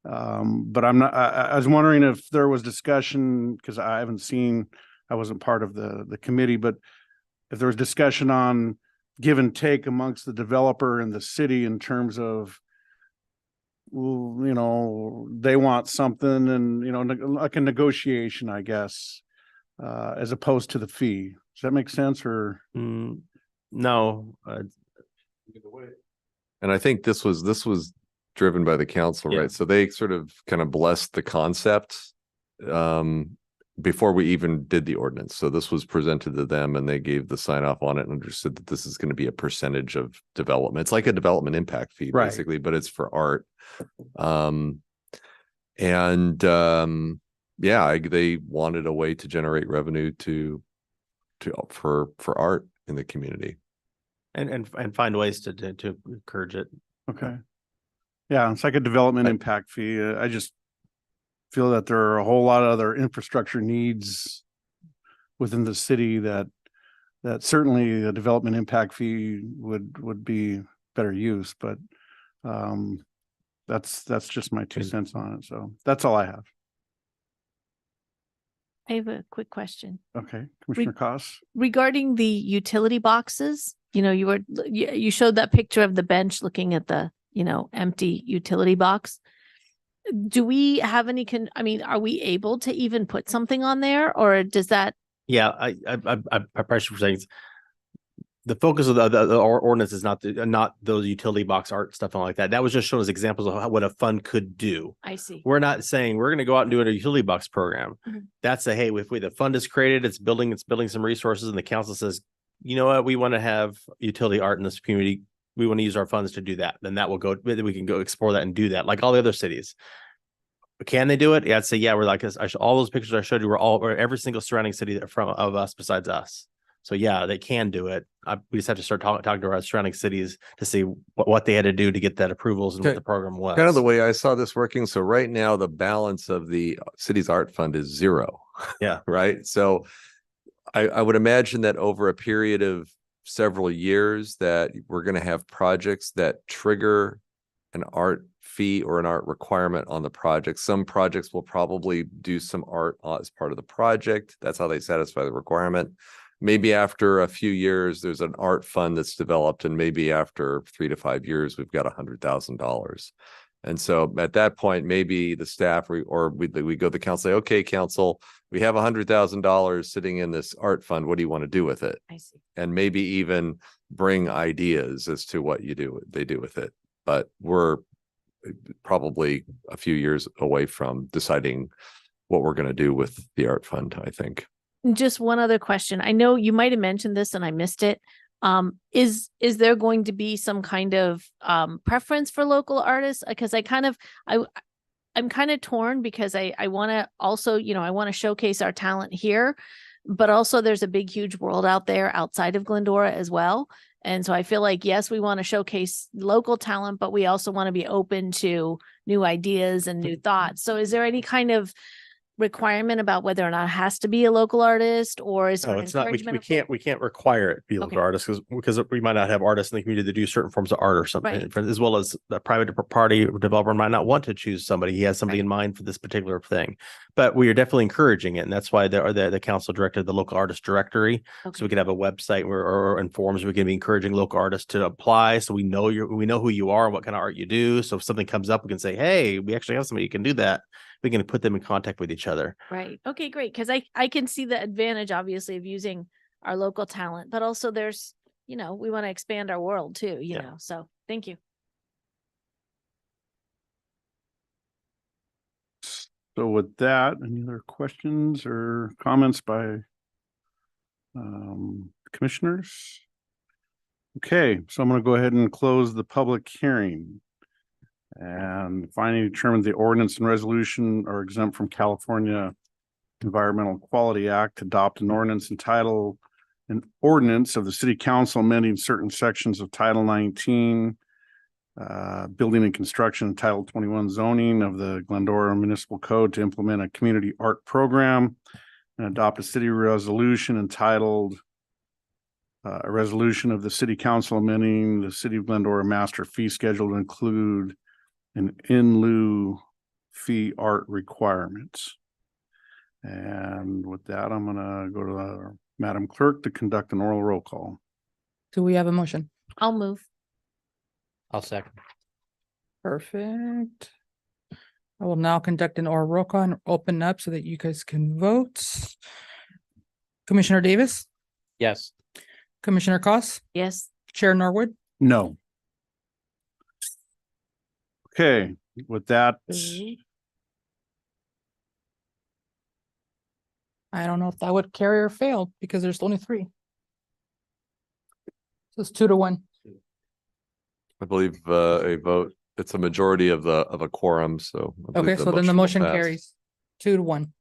But I was wondering if there was discussion, because I wasn't part of the committee, but if there was discussion on give and take amongst the developer and the city in terms of, they want something and, like a negotiation, I guess, as opposed to the fee. Does that make sense or?
No,
And I think this was driven by the council,
Yeah.
right? So they sort of kind of blessed the concept before we even did the ordinance. So this was presented to them and they gave the sign off on it and understood that this is going to be a percentage of development. It's like a development impact fee,
Right.
basically, but it's for art. They wanted a way to generate revenue for art in the community.
and find ways to encourage it.
Okay. Yeah, it's like a development impact fee. I just feel that there are a whole lot of other infrastructure needs within the city that certainly a development impact fee would be better use, but that's just my 2 cents on it. So that's all I have.
I have a quick question.
Okay, Commissioner Koss.
Regarding the utility boxes, you showed that picture of the bench looking at the, empty utility box. Do we have any are we able to even put something on there, or does that?
Yeah, I probably should say the focus of the ordinance is not those utility box art stuff and like that. That was just shown as examples of what a fund could do.
I see.
We're not saying we're going to go out and do a utility box program.
Mhm.
That's if the fund is created, it's building some resources, and the council says, you know what, we want to have utility art in this community. We want to use our funds to do that. Then that will go. We can go explore that and do that, like all the other cities. Can they do it? Yeah, I'd say yeah. We're like this. All those pictures I showed you were every single surrounding city of us besides us. So yeah, they can do it. We just have to start talking to our surrounding cities to see what they had to do to get that approvals and what the program was.
Kind of the way I saw this working. So right now, the balance of the city's art fund is 0.
Yeah.
Right. So I would imagine that over a period of several years that we're going to have projects that trigger an art fee or an art requirement on the project. Some projects will probably do some art as part of the project. That's how they satisfy the requirement. Maybe after a few years, there's an art fund that's developed, and maybe after 3 to 5 years, we've got $100,000. And so at that point, maybe the staff we go to the council, say, okay, council, we have $100,000 sitting in this art fund. What do you want to do with it?
I see.
And maybe even bring ideas as to what they do with it. But we're probably a few years away from deciding what we're going to do with the art fund, I think.
Just one other question. I know you might have mentioned this and I missed it. Is there going to be some kind of preference for local artists? Because I'm kind of torn because I want to also, I want to showcase our talent here, but also there's a big, huge world out there outside of Glendora as well. And so I feel like, yes, we want to showcase local talent, but we also want to be open to new ideas and new thoughts. So is there any kind of requirement about whether or not it has to be a local artist, or is there
No,
an
it's not.
encouragement
We can't require it to be local
Okay.
artists because we might not have artists in the community that do certain forms of art or something,
Right.
as well as the private party developer might not want to choose somebody. He has somebody in mind for this particular thing, but we are definitely encouraging it, and that's why the council directed the local artist directory,
Okay.
so we could have a website or in forums we can be encouraging local artists to apply, so we know who you are and what kind of art you do. So if something comes up, we can say, hey, we actually have somebody who can do that. We can put them in contact with each other.
Right. Okay, great. Because I can see the advantage, obviously, of using our local talent, but also there's, we want to expand our world too,
Yeah.
so thank you.
So with that, any other questions or comments by commissioners? Okay, so I'm going to go ahead and close the public hearing. And finally determined the ordinance and resolution are exempt from California Environmental Quality Act, to adopt an ordinance entitled an ordinance of the city council amending certain sections of Title 19 building and construction, Title 21 zoning of the Glendora Municipal Code to implement a community art program, and adopt a city resolution entitled a resolution of the city council amending the city of Glendora master fee schedule to include an in lieu fee art requirements. And with that, I'm gonna go to Madam Clerk to conduct an oral roll call.
Do we have a motion?
I'll move.
I'll second.
Perfect. I will now conduct an oral roll call and open up so that you guys can vote. Commissioner Davis,
Yes.
Commissioner Cost,
Yes.
Chair Norwood.
No. Okay, with that,
I don't know if that would carry or fail because there's only three. So it's 2-1.
I believe a vote, it's a majority of a quorum, so. I believe
Okay, so then the
will
motion
pass.
carries 2-1.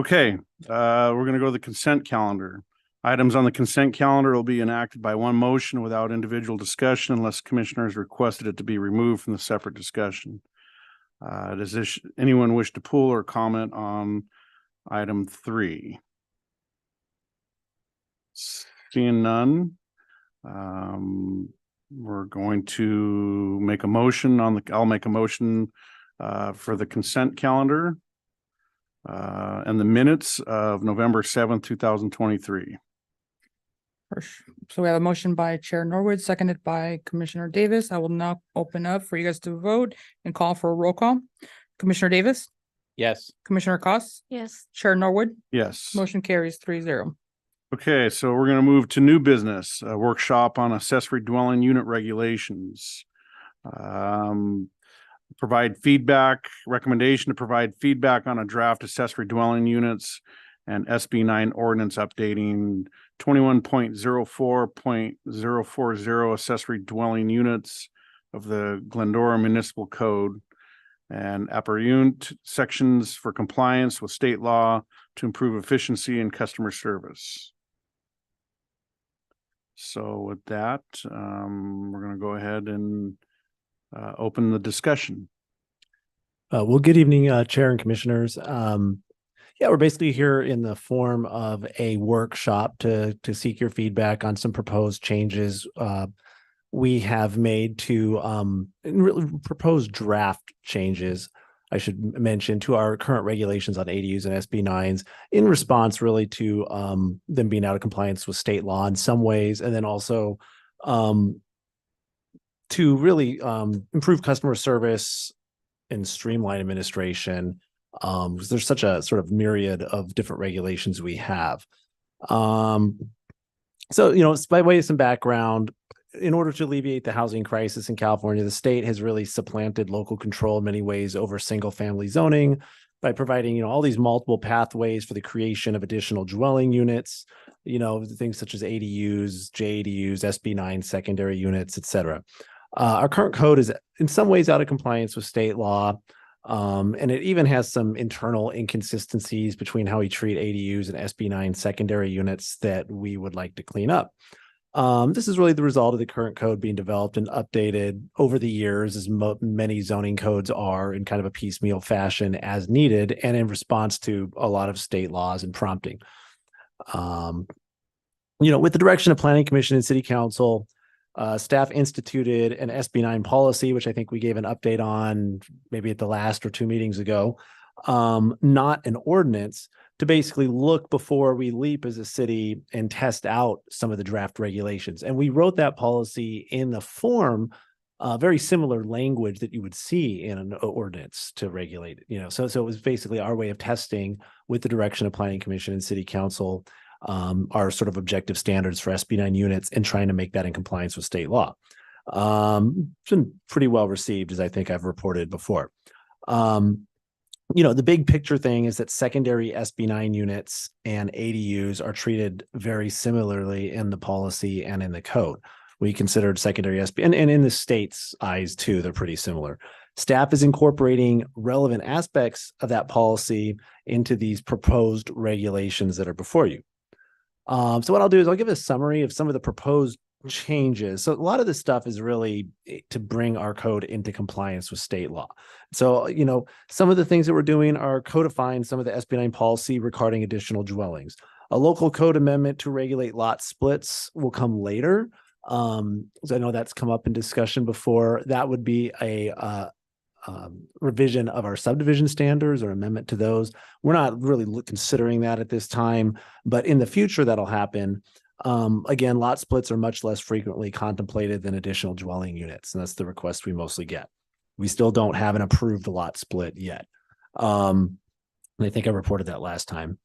okay, we're gonna go to the consent calendar. Items on the consent calendar will be enacted by one motion without individual discussion unless commissioners requested it to be removed from the separate discussion. Does anyone wish to pull or comment on item 3? Seeing none, we're going to make a motion I'll make a motion for the consent calendar and the minutes of November 7th, 2023.
So we have a motion by Chair Norwood, seconded by Commissioner Davis. I will now open up for you guys to vote and call for a roll call. Commissioner Davis,
Yes.
Commissioner Cost,
Yes.
Chair Norwood,
Yes.
motion carries 3-0.
Okay, so we're gonna move to new business, a workshop on accessory dwelling unit regulations. Provide feedback, recommendation to provide feedback on a draft accessory dwelling units and SB 9 ordinance updating 21.04.040 accessory dwelling units of the Glendora Municipal Code and apperent sections for compliance with state law to improve efficiency and customer service. So with that, we're going to go ahead and open the discussion.
Well, good evening, Chair and Commissioners. Yeah, we're basically here in the form of a workshop to seek your feedback on some proposed changes we have made to proposed draft changes, I should mention, to our current regulations on ADUs and SB 9s in response really to them being out of compliance with state law in some ways, and then also to really improve customer service and streamline administration, because there's such a sort of myriad of different regulations we have. So, by way of some background, in order to alleviate the housing crisis in California, the state has really supplanted local control in many ways over single family zoning by providing, all these multiple pathways for the creation of additional dwelling units, things such as ADUs, JADUs, SB 9 secondary units, et cetera. Our current code is in some ways out of compliance with state law. And it even has some internal inconsistencies between how we treat ADUs and SB 9 secondary units that we would like to clean up. This is really the result of the current code being developed and updated over the years, as many zoning codes are, in kind of a piecemeal fashion as needed and in response to a lot of state laws and prompting. With the direction of Planning Commission and City Council, staff instituted an SB 9 policy, which I think we gave an update on maybe at the last or 2 meetings ago, not an ordinance, to basically look before we leap as a city and test out some of the draft regulations. And we wrote that policy in the form very similar language that you would see in an ordinance to regulate it, so it was basically our way of testing with the direction of planning commission and city council, our sort of objective standards for SB9 units and trying to make that in compliance with state law. It's been pretty well received, as I think I've reported before. The big picture thing is that secondary SB9 units and ADUs are treated very similarly in the policy and in the code. We considered secondary SB, and in the state's eyes too, they're pretty similar. Staff is incorporating relevant aspects of that policy into these proposed regulations that are before you. So what I'll do is I'll give a summary of some of the proposed changes. So a lot of this stuff is really to bring our code into compliance with state law. So, some of the things that we're doing are codifying some of the SB9 policy regarding additional dwellings. A local code amendment to regulate lot splits will come later. So I know that's come up in discussion before. That would be a revision of our subdivision standards or amendment to those. We're not really considering that at this time, but in the future that'll happen. Again, lot splits are much less frequently contemplated than additional dwelling units, and that's the request we mostly get. We still don't have an approved lot split yet. And I think I reported that last time.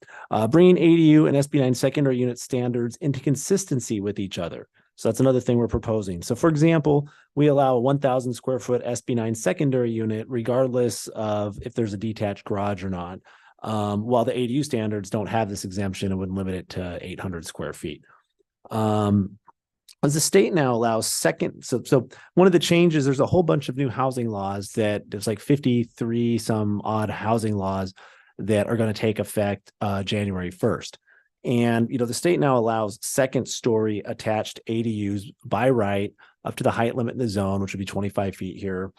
Bringing ADU and SB9 secondary unit standards into consistency with each other. So that's another thing we're proposing. So for example, we allow a 1,000 square foot SB9 secondary unit, regardless of if there's a detached garage or not. While the ADU standards don't have this exemption, it would limit it to 800 square feet. As the state now allows so one of the changes, there's a whole bunch of new housing laws that there's like 53 some odd housing laws that are going to take effect January 1st. And, the state now allows second story attached ADUs by right up to the height limit in the zone, which would be 25 feet here.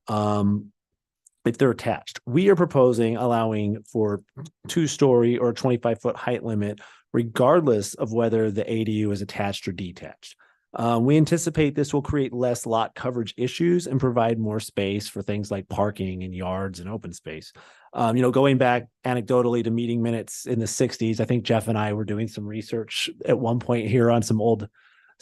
If they're attached, we are proposing allowing for 2-story or 25-foot height limit, regardless of whether the ADU is attached or detached. We anticipate this will create less lot coverage issues and provide more space for things like parking and yards and open space. Going back anecdotally to meeting minutes in the 60s, I think Jeff and I were doing some research at one point here on some old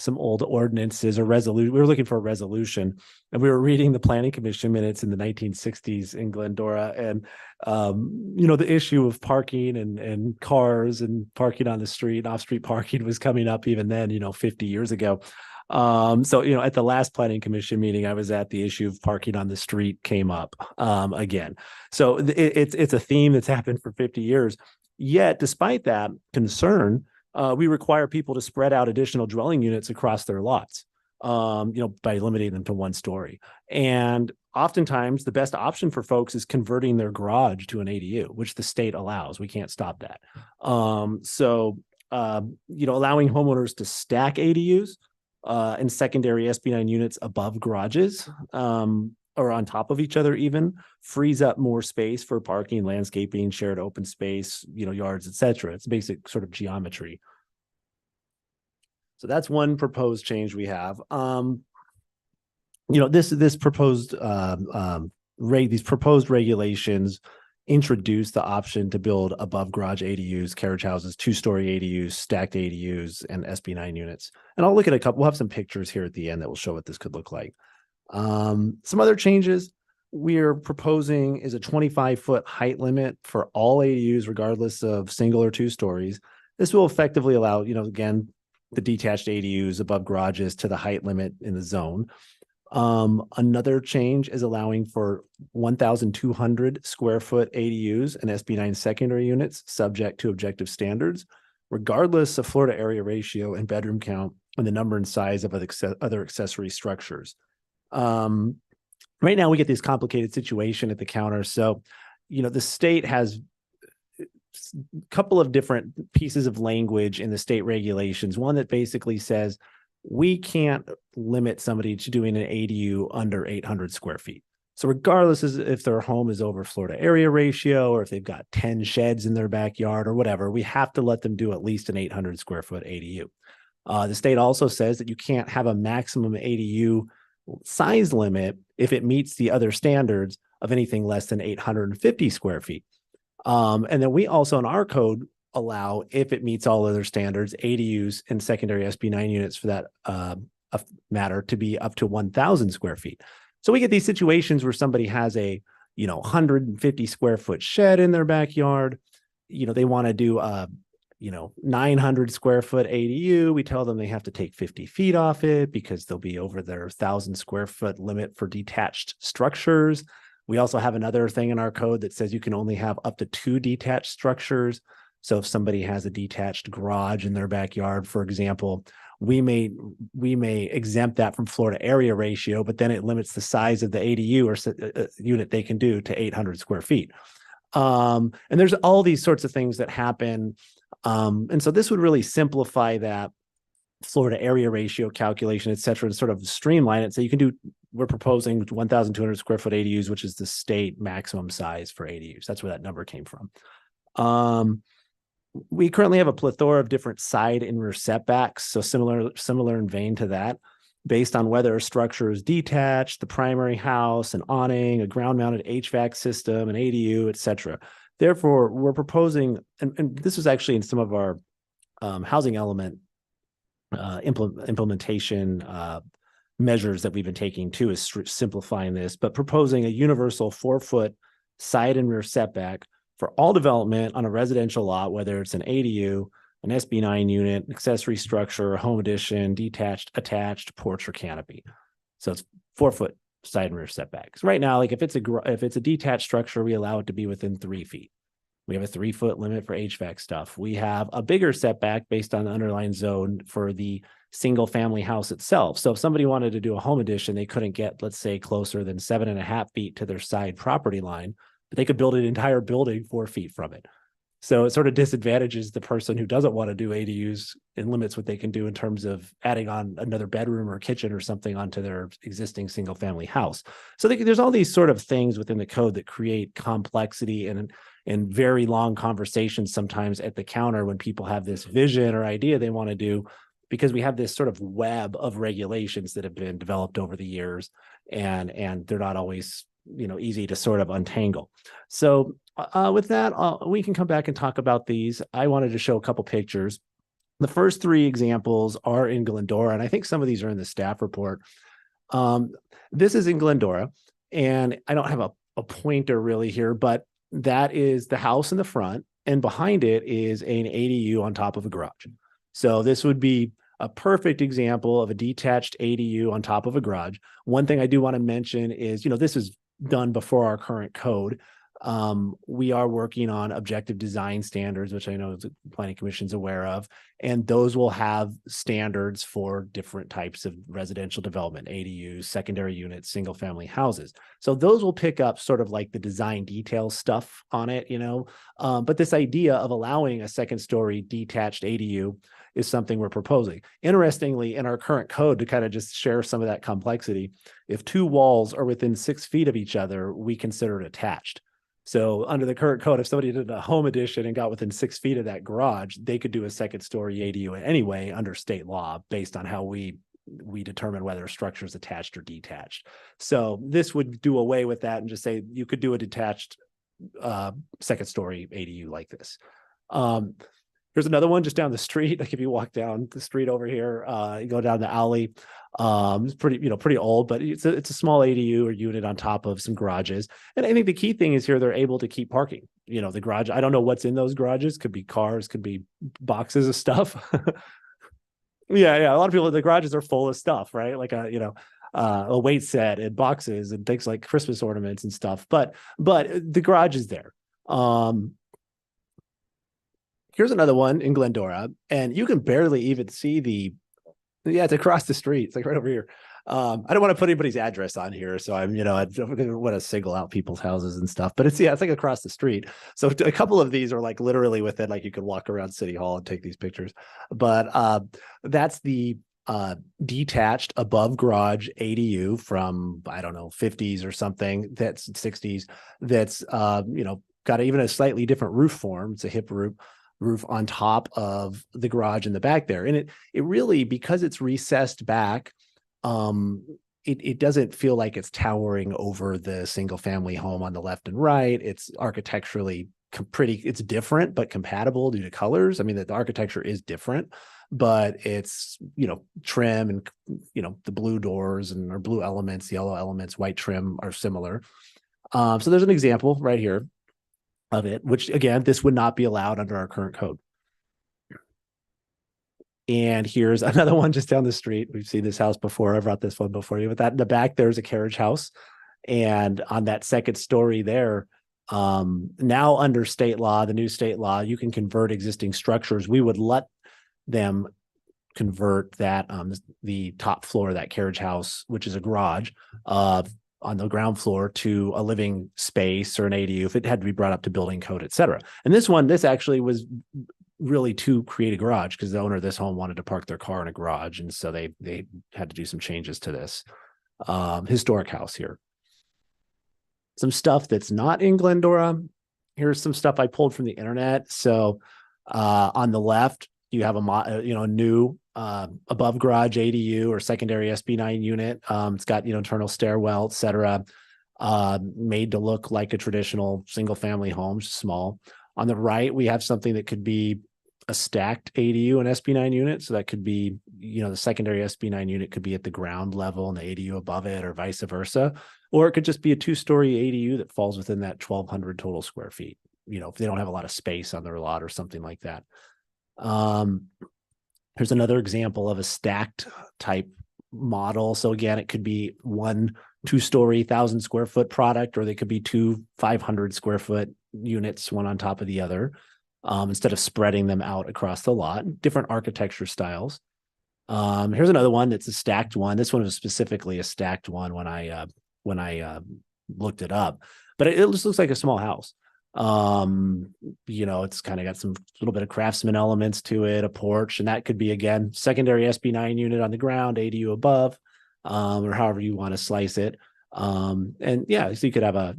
ordinances or resolution. We were looking for a resolution, and we were reading the planning commission minutes in the 1960s in Glendora. And, the issue of parking and cars and parking on the street, off-street parking was coming up even then, 50 years ago. So, at the last planning commission meeting I was at, the issue of parking on the street came up again. So it's a theme that's happened for 50 years. Yet, despite that concern, we require people to spread out additional dwelling units across their lots, by limiting them to 1 story. And oftentimes the best option for folks is converting their garage to an ADU, which the state allows. We can't stop that. Allowing homeowners to stack ADUs and secondary SB9 units above garages, or on top of each other even, frees up more space for parking, landscaping, shared open space, yards, etc. It's basic sort of geometry. So that's one proposed change we have. This proposed these proposed regulations introduce the option to build above garage ADUs, carriage houses, 2-story ADUs, stacked ADUs, and SB9 units. And I'll look at a couple. We'll have some pictures here at the end that will show what this could look like. Some other changes we're proposing is a 25-foot height limit for all ADUs, regardless of single or 2 stories. This will effectively allow, again, the detached ADUs above garages to the height limit in the zone. Another change is allowing for 1,200 square foot ADUs and SB9 secondary units subject to objective standards, regardless of Florida area ratio and bedroom count and the number and size of other accessory structures. Right now we get this complicated situation at the counter. So, the state has a couple of different pieces of language in the state regulations. One that basically says we can't limit somebody to doing an ADU under 800 square feet. So regardless if their home is over Florida area ratio, or if they've got 10 sheds in their backyard or whatever, we have to let them do at least an 800 square foot ADU. The state also says that you can't have a maximum ADU size limit if it meets the other standards of anything less than 850 square feet. And then we also in our code allow, if it meets all other standards, ADUs and secondary SB9 units for that matter to be up to 1,000 square feet. So we get these situations where somebody has a, 150 square foot shed in their backyard. They want to do a, 900 square foot ADU. We tell them they have to take 50 feet off it because they'll be over their 1,000 square foot limit for detached structures. We also have another thing in our code that says you can only have up to 2 detached structures. So if somebody has a detached garage in their backyard, for example, we may exempt that from Florida area ratio, but then it limits the size of the ADU or unit they can do to 800 square feet. And there's all these sorts of things that happen. And so this would really simplify that Florida area ratio calculation, et cetera, and sort of streamline it. So you can do, we're proposing 1,200 square foot ADUs, which is the state maximum size for ADUs. That's where that number came from. We currently have a plethora of different side and rear setbacks. So similar in vein to that, based on whether a structure is detached, the primary house, an awning, a ground mounted HVAC system, an ADU, et cetera. Therefore, we're proposing, and this is actually in some of our housing element implementation measures that we've been taking too, is simplifying this, but proposing a universal 4-foot side and rear setback for all development on a residential lot, whether it's an ADU, an SB9 unit, accessory structure, a home addition, detached, attached, porch, or canopy. So it's 4-foot side and rear setbacks. Right now, like if it's a detached structure, we allow it to be within 3 feet. We have a 3-foot limit for HVAC stuff. We have a bigger setback based on the underlying zone for the single family house itself. So if somebody wanted to do a home addition, they couldn't get, let's say, closer than 7.5 feet to their side property line, but they could build an entire building 4 feet from it. So it sort of disadvantages the person who doesn't want to do ADUs and limits what they can do in terms of adding on another bedroom or kitchen or something onto their existing single family house. So there's all these sort of things within the code that create complexity and very long conversations sometimes at the counter when people have this vision or idea they want to do, because we have this sort of web of regulations that have been developed over the years, and they're not always easy to sort of untangle. So with that, we can come back and talk about these. I wanted to show a couple pictures. The first 3 examples are in Glendora, and I think some of these are in the staff report. This is in Glendora, and I don't have a pointer really here, but that is the house in the front, and behind it is an ADU on top of a garage. So this would be a perfect example of a detached ADU on top of a garage. One thing I do want to mention is, this is done before our current code. We are working on objective design standards, which I know the Planning Commission's aware of, and those will have standards for different types of residential development, ADUs, secondary units, single family houses. So those will pick up sort of like the design detail stuff on it, but this idea of allowing a second story detached ADU is something we're proposing. Interestingly, in our current code, to kind of just share some of that complexity, if 2 walls are within 6 feet of each other, we consider it attached. So under the current code, if somebody did a home addition and got within 6 feet of that garage, they could do a second story ADU anyway under state law based on how we determine whether a structure is attached or detached. So this would do away with that and just say you could do a detached second story ADU like this. Here's another one just down the street. Like if you walk down the street over here, you go down the alley. It's pretty old, but it's a small ADU or unit on top of some garages. And I think the key thing is here, they're able to keep parking. The garage, I don't know what's in those garages. Could be cars, could be boxes of stuff. Yeah. A lot of people, the garages are full of stuff, right? Like a weight set and boxes and things like Christmas ornaments and stuff. But the garage is there. Here's another one in Glendora, and you can barely even see it's across the street. It's like right over here. I don't want to put anybody's address on here, so I don't want to single out people's houses and stuff, but it's like across the street. So a couple of these are like literally within, like you could walk around City Hall and take these pictures, but that's the detached above garage ADU from, I don't know, 50s or something, that's 60s, that's got even a slightly different roof form. It's a hip roof on top of the garage in the back there. And it really, because it's recessed back, it doesn't feel like it's towering over the single family home on the left and right. It's architecturally it's different, but compatible due to colors. I mean, the architecture is different, but it's, trim and, the blue doors and or blue elements, yellow elements, white trim are similar. So there's an example right here of it, which again, this would not be allowed under our current code. And here's another one just down the street. We've seen this house before. I brought this one before you. But that in the back, there's a carriage house. And on that second story there, now under state law, the new state law, you can convert existing structures. We would let them convert that the top floor of that carriage house, which is a garage, on the ground floor to a living space or an ADU if it had to be brought up to building code, et cetera. And this actually was really to create a garage because the owner of this home wanted to park their car in a garage. And so they had to do some changes to this historic house here. Some stuff that's not in Glendora. Here's some stuff I pulled from the internet. So on the left, you have a new above garage ADU or secondary SB9 unit. It's got, internal stairwell, et cetera, made to look like a traditional single family home, small. On the right, we have something that could be a stacked ADU and SB9 unit. So that could be, the secondary SB9 unit could be at the ground level and the ADU above it or vice versa. Or it could just be a 2-story ADU that falls within that 1,200 total square feet, if they don't have a lot of space on their lot or something like that. Here's another example of a stacked type model. So again, it could be 1 2-story 1,000 square foot product, or they could be 2 500 square foot units, one on top of the other, instead of spreading them out across the lot. Different architecture styles. Here's another one that's a stacked one. This one was specifically a stacked one when I looked it up, but it just looks like a small house. It's kind of got some little bit of craftsman elements to it, a porch, and that could be, again, secondary SB9 unit on the ground, ADU above, or however you want to slice it. And yeah, so you could have a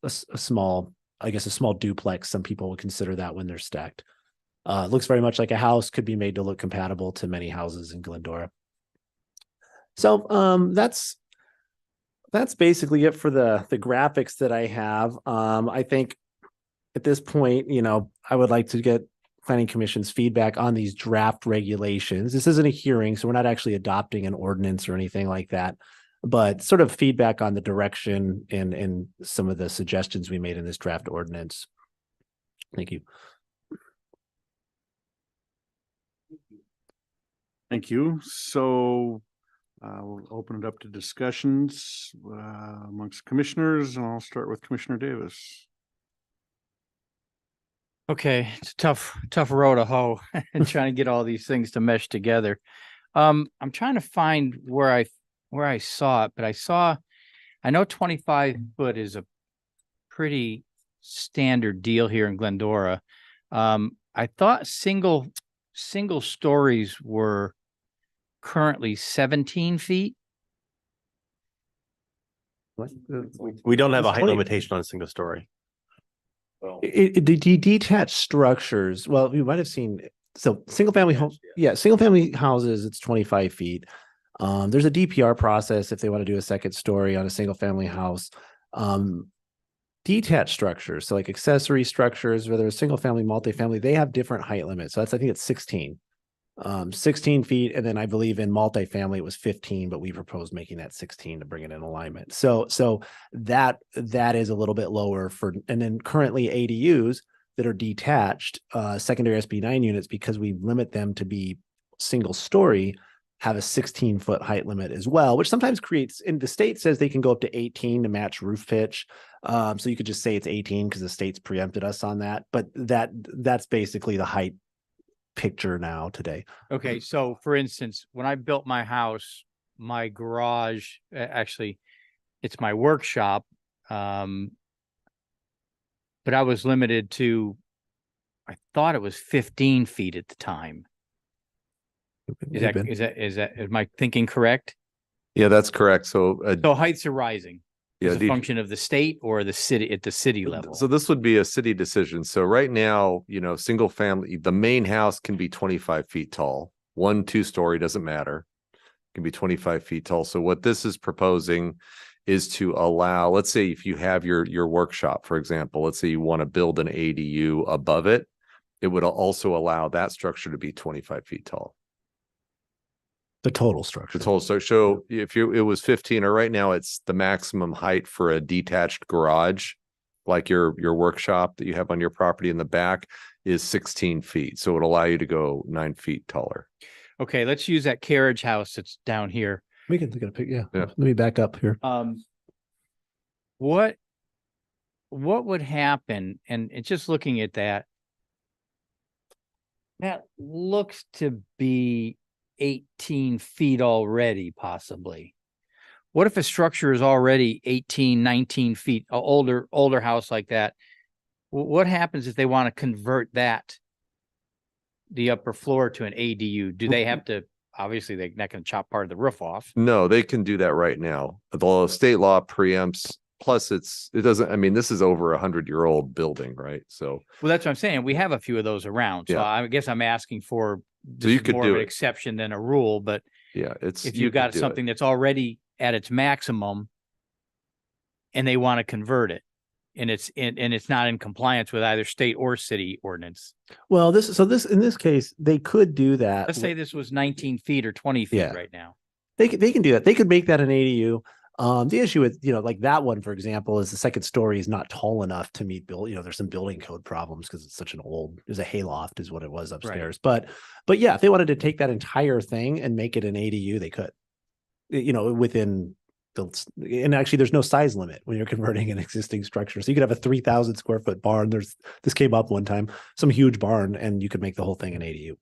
small, I guess, a small duplex. Some people would consider that when they're stacked. It looks very much like a house, could be made to look compatible to many houses in Glendora. So that's basically it for the graphics that I have. I think at this point, I would like to get Planning Commission's feedback on these draft regulations. This isn't a hearing, so we're not actually adopting an ordinance or anything like that, but sort of feedback on the direction and some of the suggestions we made in this draft ordinance. Thank you.
Thank you. So we'll open it up to discussions amongst commissioners, and I'll start with Commissioner Davis.
Okay, it's a tough row to hoe and trying to get all these things to mesh together. I'm trying to find where I saw it, but I know 25 foot is a pretty standard deal here in Glendora. I thought single stories were currently 17 feet.
We don't have a height
20.
limitation on a single story.
The detached structures, well, you might have seen, so single family homes, single family houses, it's 25 feet. There's a DPR process if they want to do a second story on a single family house. Detached structures, so like accessory structures, whether it's single family, multifamily, they have different height limits. So I think it's 16 feet. And then I believe in multifamily, it was 15, but we proposed making that 16 to bring it in alignment. So that is a little bit lower and then currently ADUs that are detached, secondary SB9 units, because we limit them to be single story, have a 16-foot height limit as well, which sometimes creates, and the state says they can go up to 18 to match roof pitch. So you could just say it's 18 because the state's preempted us on that, but that's basically the height picture now today.
Okay, so for instance, when I built my house, my garage, actually, it's my workshop, but I was limited to, I thought it was 15 feet at the time. Am I thinking correct?
Yeah, that's correct. So
So heights are rising.
yeah,
Is a function of the state or the city at the city level?
so this would be a city decision. So right now, single family, the main house can be 25 feet tall. 1 2-story doesn't matter. It can be 25 feet tall. So what this is proposing is to allow, let's say if you have your workshop, for example, let's say you want to build an ADU above it, it would also allow that structure to be 25 feet tall.
The total structure.
The total, so if it was 15, or right now it's the maximum height for a detached garage, like your workshop that you have on your property in the back is 16 feet. So it would allow you to go 9 feet taller.
Okay, let's use that carriage house that's down here.
We can take a pic. Yeah.
Yeah.
Let me back up here.
What would happen? And it's just looking at that. That looks to be 18 feet already, possibly. What if a structure is already 18, 19 feet, an older house like that? What happens if they want to convert the upper floor to an ADU? Do they have to, obviously they're not going to chop part of the roof off.
No, they can do that right now. The state law preempts, plus it doesn't, I mean, this is over 100-year-old building, right? So.
Well, that's what I'm saying. We have a few of those around. So
Yeah.
I guess I'm asking for
So you
this is
could
more
do
of an
it.
exception than a rule, but
Yeah, it's.
if you
could
got
do it.
something that's already at its maximum and they want to convert it and it's not in compliance with either state or city ordinance.
Well, in this case, they could do that.
Let's say this was 19 feet or 20 feet
Yeah.
right now.
They can do that. They could make that an ADU. The issue with, like that one, for example, is the second story is not tall enough to meet there's some building code problems because it's such there's a hayloft is what it was upstairs. But yeah, if they wanted to take that entire thing and make it an ADU, they could, within and actually there's no size limit when you're converting an existing structure. So you could have a 3,000 square foot barn. This came up one time, some huge barn, and you could make the whole thing an ADU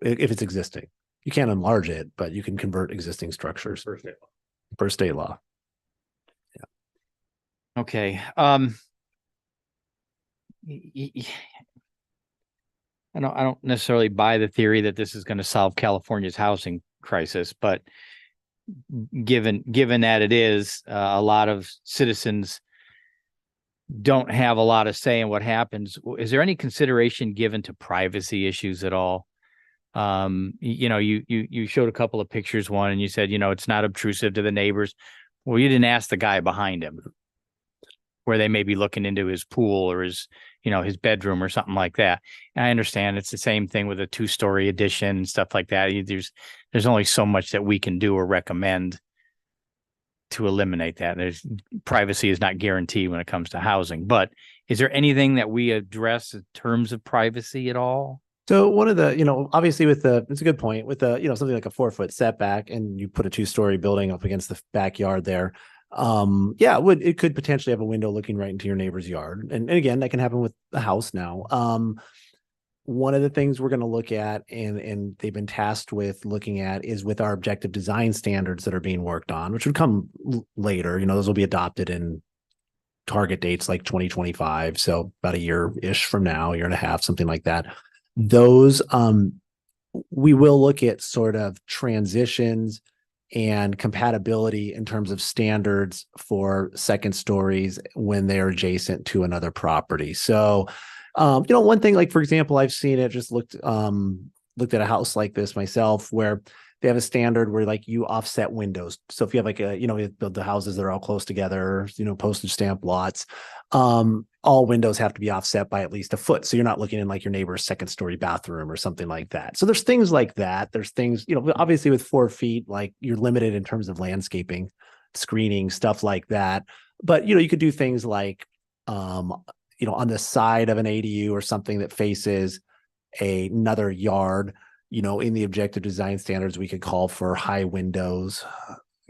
if it's existing. You can't enlarge it, but you can convert existing structures. Per state law.
Okay. I don't necessarily buy the theory that this is going to solve California's housing crisis, but given that it is, a lot of citizens don't have a lot of say in what happens. Is there any consideration given to privacy issues at all? You showed a couple of pictures, one, and you said, it's not obtrusive to the neighbors. Well, you didn't ask the guy behind him where they may be looking into his pool or his bedroom or something like that. And I understand it's the same thing with a 2-story addition and stuff like that. There's only so much that we can do or recommend to eliminate that. Privacy is not guaranteed when it comes to housing, but is there anything that we address in terms of privacy at all?
So one of the, obviously it's a good point with something like a 4-foot setback and you put a 2-story building up against the backyard there. It could potentially have a window looking right into your neighbor's yard. And again, that can happen with a house now. One of the things we're going to look at and they've been tasked with looking at is with our objective design standards that are being worked on, which would come later. Those will be adopted in target dates like 2025. So about a year-ish from now, year and a half, something like that. Those we will look at sort of transitions and compatibility in terms of standards for second stories when they're adjacent to another property. So, one thing, like, for example, I've seen it, just looked at a house like this myself where they have a standard where like you offset windows. So if you have like the houses that are all close together, postage stamp lots, all windows have to be offset by at least a foot. So you're not looking in like your neighbor's second story bathroom or something like that. So there's things like that. There's things, obviously with 4 feet, like you're limited in terms of landscaping, screening, stuff like that. But, you could do things like, on the side of an ADU or something that faces another yard, in the objective design standards, we could call for high windows,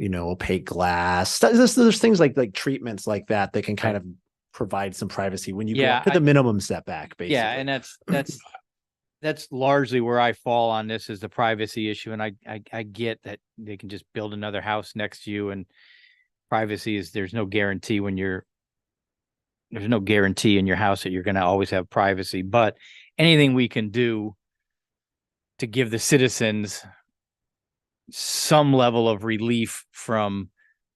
opaque glass. There's things like treatments like that can kind of provide some privacy when you go up to the minimum setback, basically.
Yeah, and that's largely where I fall on this, is the privacy issue. And I get that they can just build another house next to you, and privacy is, there's no guarantee in your house that you're going to always have privacy. But anything we can do to give the citizens some level of relief from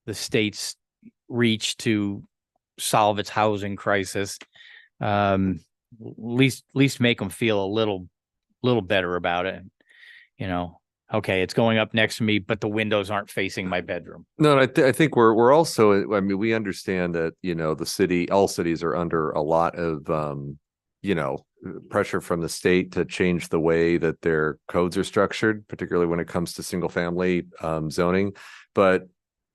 the state's reach to solve its housing crisis, at least make them feel a little better about it. okay, it's going up next to me, but the windows aren't facing my bedroom.
No, I think we're also, I mean, we understand that, you know, all cities are under a lot of, you know, pressure from the state to change the way that their codes are structured, particularly when it comes to single family zoning. But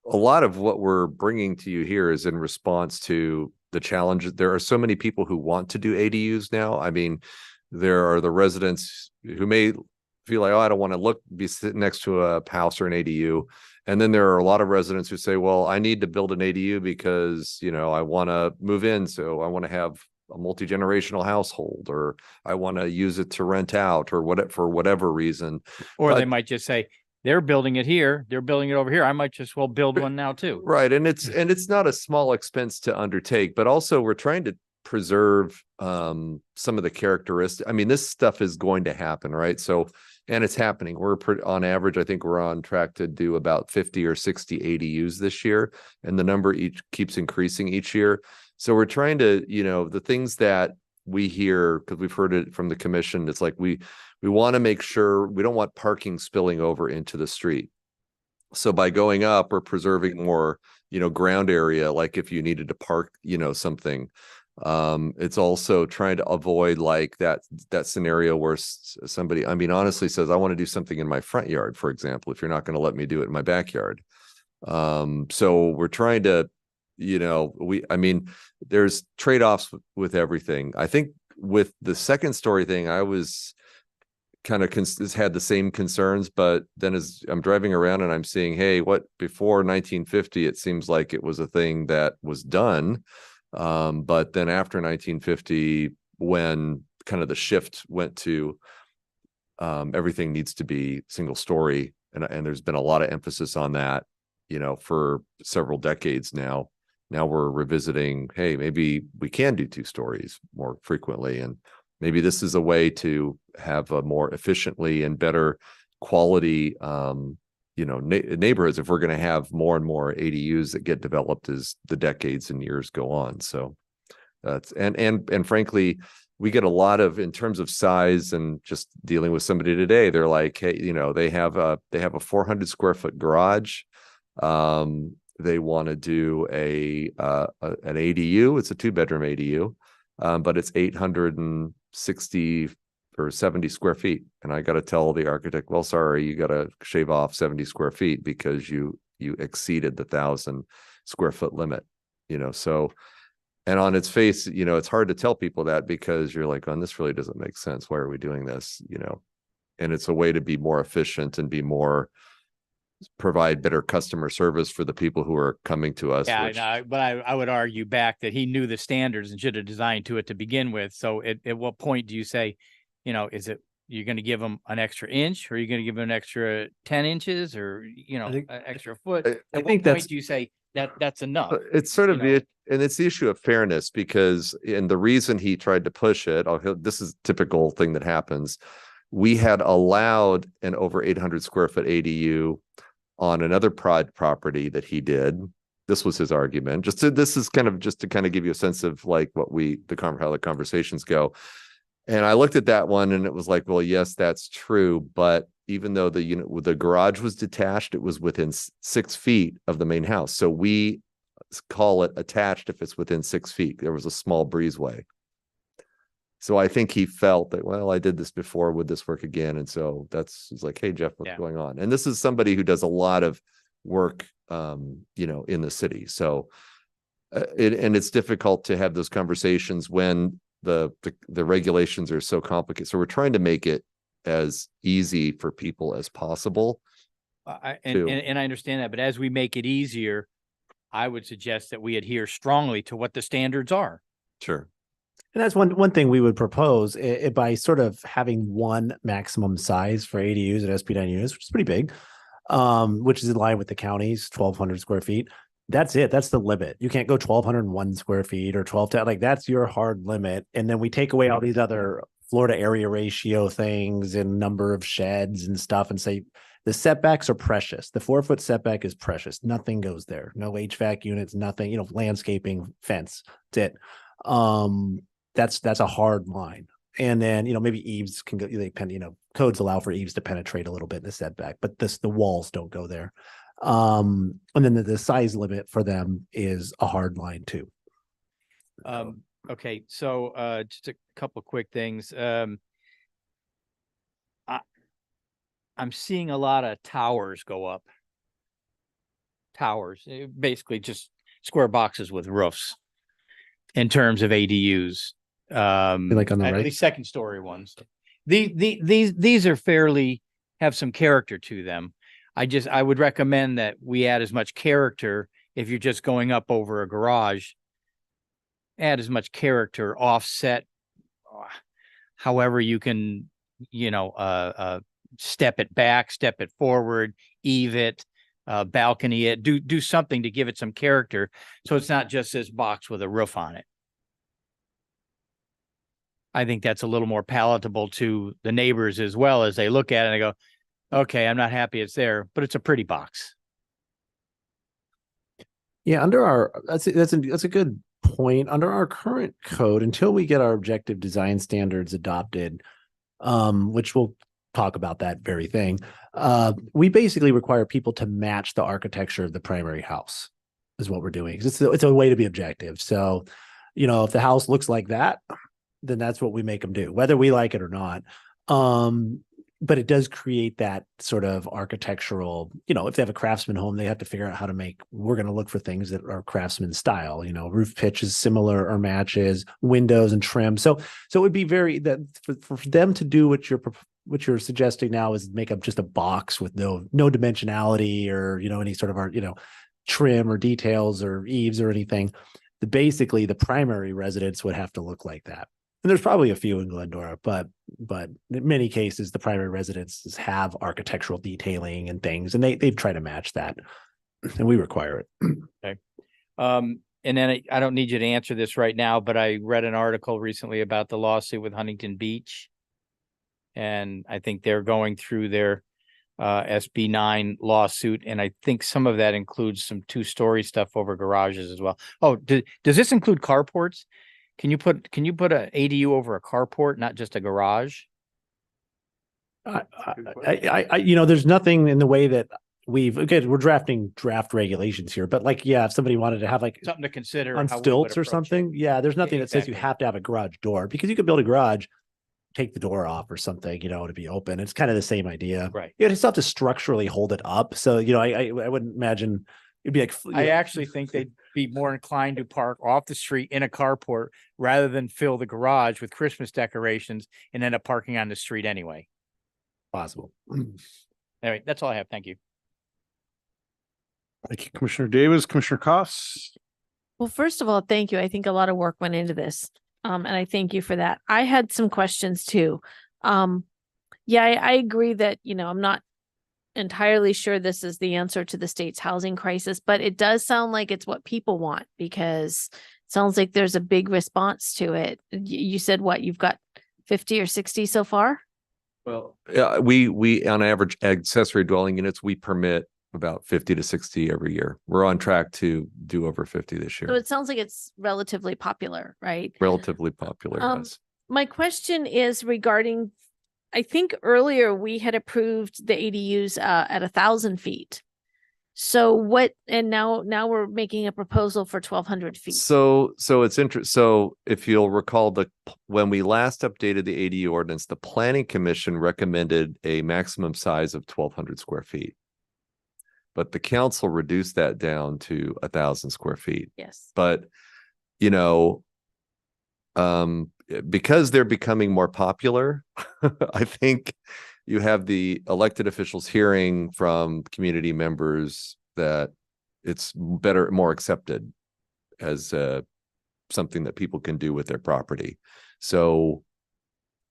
a lot of what we're bringing to you here is in response to the challenge. There are so many people who want to do ADUs now. I mean, there are the residents who may feel like, oh, I don't want to be sitting next to a house or an ADU. And then there are a lot of residents who say, well, I need to build an ADU because, you know, I want to move in. So I want to have a multi-generational household, or I want to use it to rent out, or for whatever reason.
Or they
But-
might just say, they're building it here, they're building it over here. I might just well build one now too.
Right. And it's not a small expense to undertake, but also we're trying to preserve some of the characteristics. I mean, this stuff is going to happen, right? So, and it's happening. On average, I think we're on track to do about 50 or 60 ADUs this year, and the number keeps increasing each year. So we're trying to, you know, the things that we hear, because we've heard it from the commission, it's like we want to make sure we don't want parking spilling over into the street. So by going up, we're preserving more, you know, ground area, like if you needed to park, you know, something. It's also trying to avoid like that scenario where somebody, I mean, honestly says, I want to do something in my front yard, for example, if you're not going to let me do it in my backyard. So we're trying to, you know, I mean, there's trade-offs with everything. I think with the second story thing, I was kind of had the same concerns, but then as I'm driving around and I'm seeing, hey, what before 1950, it seems like it was a thing that was done. But then after 1950, when kind of the shift went to everything needs to be single story, and there's been a lot of emphasis on that, you know, for several decades now. Now we're revisiting, hey, maybe we can do 2 stories more frequently, and maybe this is a way to have a more efficiently and better quality, you know, neighborhoods, if we're going to have more and more ADUs that get developed as the decades and years go on. So that's, and frankly, we get a lot of, in terms of size, and just dealing with somebody today, they're like, hey, you know, they have a 400 square foot garage. They want to do an ADU. It's a 2-bedroom ADU, but it's 860 or 70 square feet. And I got to tell the architect, well, sorry, you got to shave off 70 square feet because you exceeded the 1,000 square foot limit, you know. So, and on its face, you know, it's hard to tell people that, because you're like, oh, this really doesn't make sense. Why are we doing this? You know, and it's a way to be more efficient and provide better customer service for the people who are coming to us.
Yeah, no, but I would argue back that he knew the standards and should have designed to it to begin with. So at what point do you say, you know, is it, you're going to give them an extra inch, or are you going to give them an extra 10 inches, or, you know,
think-
an extra foot?
I
At
think
what
that's-
point do you say that's enough?
It's sort of
you know?
and it's the issue of fairness, because, and the reason he tried to push it, this is typical thing that happens. We had allowed an over 800 square foot ADU on another property that he did. This was his argument. This is kind of just to kind of give you a sense of like how the conversations go. And I looked at that one and it was like, well, yes, that's true. But even though the garage was detached, it was within 6 feet of the main house. So we call it attached if it's within 6 feet. There was a small breezeway. So I think he felt that, well, I did this before, would this work again? And so it's like, hey, Jeff, what's going on? And this is somebody who does a lot of work, you know, in the city. So it's difficult to have those conversations when the regulations are so complicated. So we're trying to make it as easy for people as possible.
And I understand that, but as we make it easier, I would suggest that we adhere strongly to what the standards are.
Sure.
And that's one thing we would propose by sort of having one maximum size for ADUs and SP9 which is pretty big, which is in line with the county's 1,200 square feet. That's it. That's the limit. You can't go 1,201 square feet or 12, like that's your hard limit. And then we take away all these other Florida area ratio things and number of sheds and stuff, and say the setbacks are precious. The 4-foot setback is precious. Nothing goes there. No HVAC units, nothing, you know, landscaping, fence. That's it. That's a hard line. And then, maybe eaves can go, codes allow for eaves to penetrate a little bit in the setback, but the walls don't go there. And then the size limit for them is a hard line too.
Okay, so just a couple of quick things. I'm seeing a lot of towers go up. Towers, basically just square boxes with roofs in terms of ADUs.
Like on the
At
right?
least second story ones. These are fairly have some character to them. I would recommend that we add as much character if you're just going up over a garage. Add as much character, offset, however you can, step it back, step it forward, eave it, balcony it, do something to give it some character. So it's not just this box with a roof on it. I think that's a little more palatable to the neighbors as well, as they look at it and they go, okay, I'm not happy it's there, but it's a pretty box.
Yeah, that's a good point. Under our current code, until we get our objective design standards adopted, which we'll talk about that very thing, we basically require people to match the architecture of the primary house is what we're doing. It's a way to be objective. So, if the house looks like that, then that's what we make them do, whether we like it or not. But it does create that sort of architectural, if they have a craftsman home, they have to figure out we're going to look for things that are craftsman style, roof pitch is similar or matches, windows and trim. So it would be for them to do what you're suggesting now is make up just a box with no dimensionality or, any sort of trim or details or eaves or anything. Basically the primary residence would have to look like that. And there's probably a few in Glendora, but in many cases, the primary residences have architectural detailing and things, and they try to match that, and we require it.
Okay. And then I don't need you to answer this right now, but I read an article recently about the lawsuit with Huntington Beach. And I think they're going through their SB 9 lawsuit. And I think some of that includes some 2-story stuff over garages as well. Oh, does this include carports? Can you put an ADU over a carport, not just a garage?
There's nothing in the way that we're drafting draft regulations here, but if somebody wanted to have
Something to consider
on
how we would
stilts or
approach it.
something, there's nothing that says you
Exactly.
have to have a garage door, because you could build a garage, take the door off or something, to be open. It's kind of the same idea.
Right.
You just have to structurally hold it up. So, I wouldn't imagine it'd be like,
I actually think they'd be more inclined to park off the street in a carport rather than fill the garage with Christmas decorations and end up parking on the street anyway.
possible.
Anyway, that's all I have. Thank you.
Thank you, Commissioner Davis. Commissioner Costs?
Well, first of all, thank you. I think a lot of work went into this. And I thank you for that. I had some questions too. I agree that, I'm not entirely sure this is the answer to the state's housing crisis, but it does sound like it's what people want, because it sounds like there's a big response to it. You said what, you've got 50 or 60 so far?
Well, yeah, we on average accessory dwelling units, we permit about 50 to 60 every year. We're on track to do over 50 this year.
So it sounds like it's relatively popular, right?
Relatively popular. Yes.
My question is regarding, I think earlier we had approved the ADUs at 1,000 feet. So what, and now we're making a proposal for 1,200 feet.
So it's interesting. So if you'll recall, when we last updated the ADU ordinance, the Planning Commission recommended a maximum size of 1,200 square feet. But the council reduced that down to 1,000 square feet.
Yes.
But, because they're becoming more popular, I think you have the elected officials hearing from community members that it's better, more accepted as something that people can do with their property. So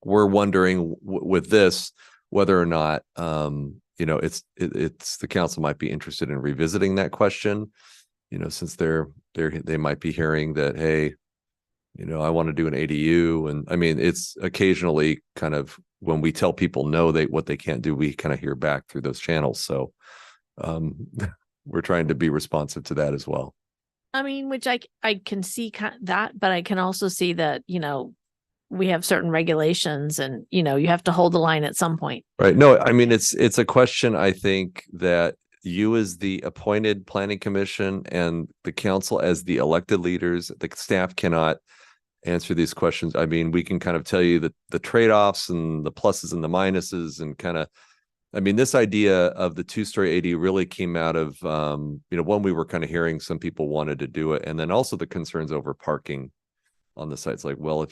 we're wondering with this, whether or not, it's the council might be interested in revisiting that question, since they might be hearing that, hey, I want to do an ADU. And I mean, it's occasionally kind of when we tell people no, what they can't do, we kind of hear back through those channels. So we're trying to be responsive to that as well.
I mean, which I can see that, but I can also see that, we have certain regulations and, you know, you have to hold the line at some point.
Right. No, I mean, it's a question, I think, that you as the appointed planning commission and the council as the elected leaders, the staff cannot answer these questions. I mean, we can kind of tell you the trade-offs and the pluses and the minuses and kind of, I mean, this idea of the two-story ADU really came out of, when we were kind of hearing some people wanted to do it. And then also the concerns over parking on the sites, like, well,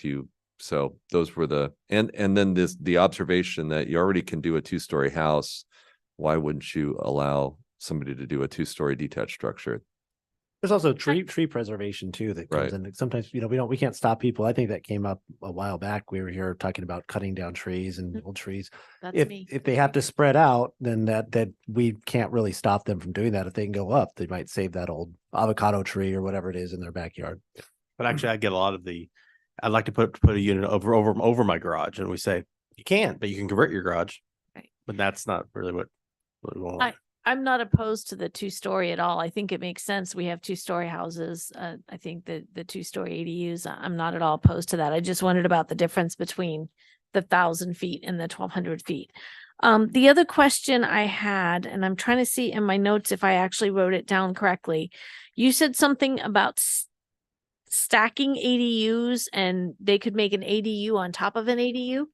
so those were and then the observation that you already can do a two-story house. Why wouldn't you allow somebody to do a two-story detached structure?
There's also tree preservation too that comes
Right.
in. Sometimes, we can't stop people. I think that came up a while back. We were here talking about cutting down trees and old trees.
That's me.
If they have to spread out, then that we can't really stop them from doing that. If they can go up, they might save that old avocado tree or whatever it is in their backyard.
But actually, I get a lot of I'd like to put a unit over my garage, and we say you can't, but you can convert your garage.
Right.
But that's not really what we want.
I'm not opposed to the 2-story at all. I think it makes sense. We have 2-story houses. I think the 2-story ADUs, I'm not at all opposed to that. I just wondered about the difference between the 1,000 feet and the 1,200 feet. The other question I had, and I'm trying to see in my notes if I actually wrote it down correctly. You said something about stacking ADUs and they could make an ADU on top of an ADU.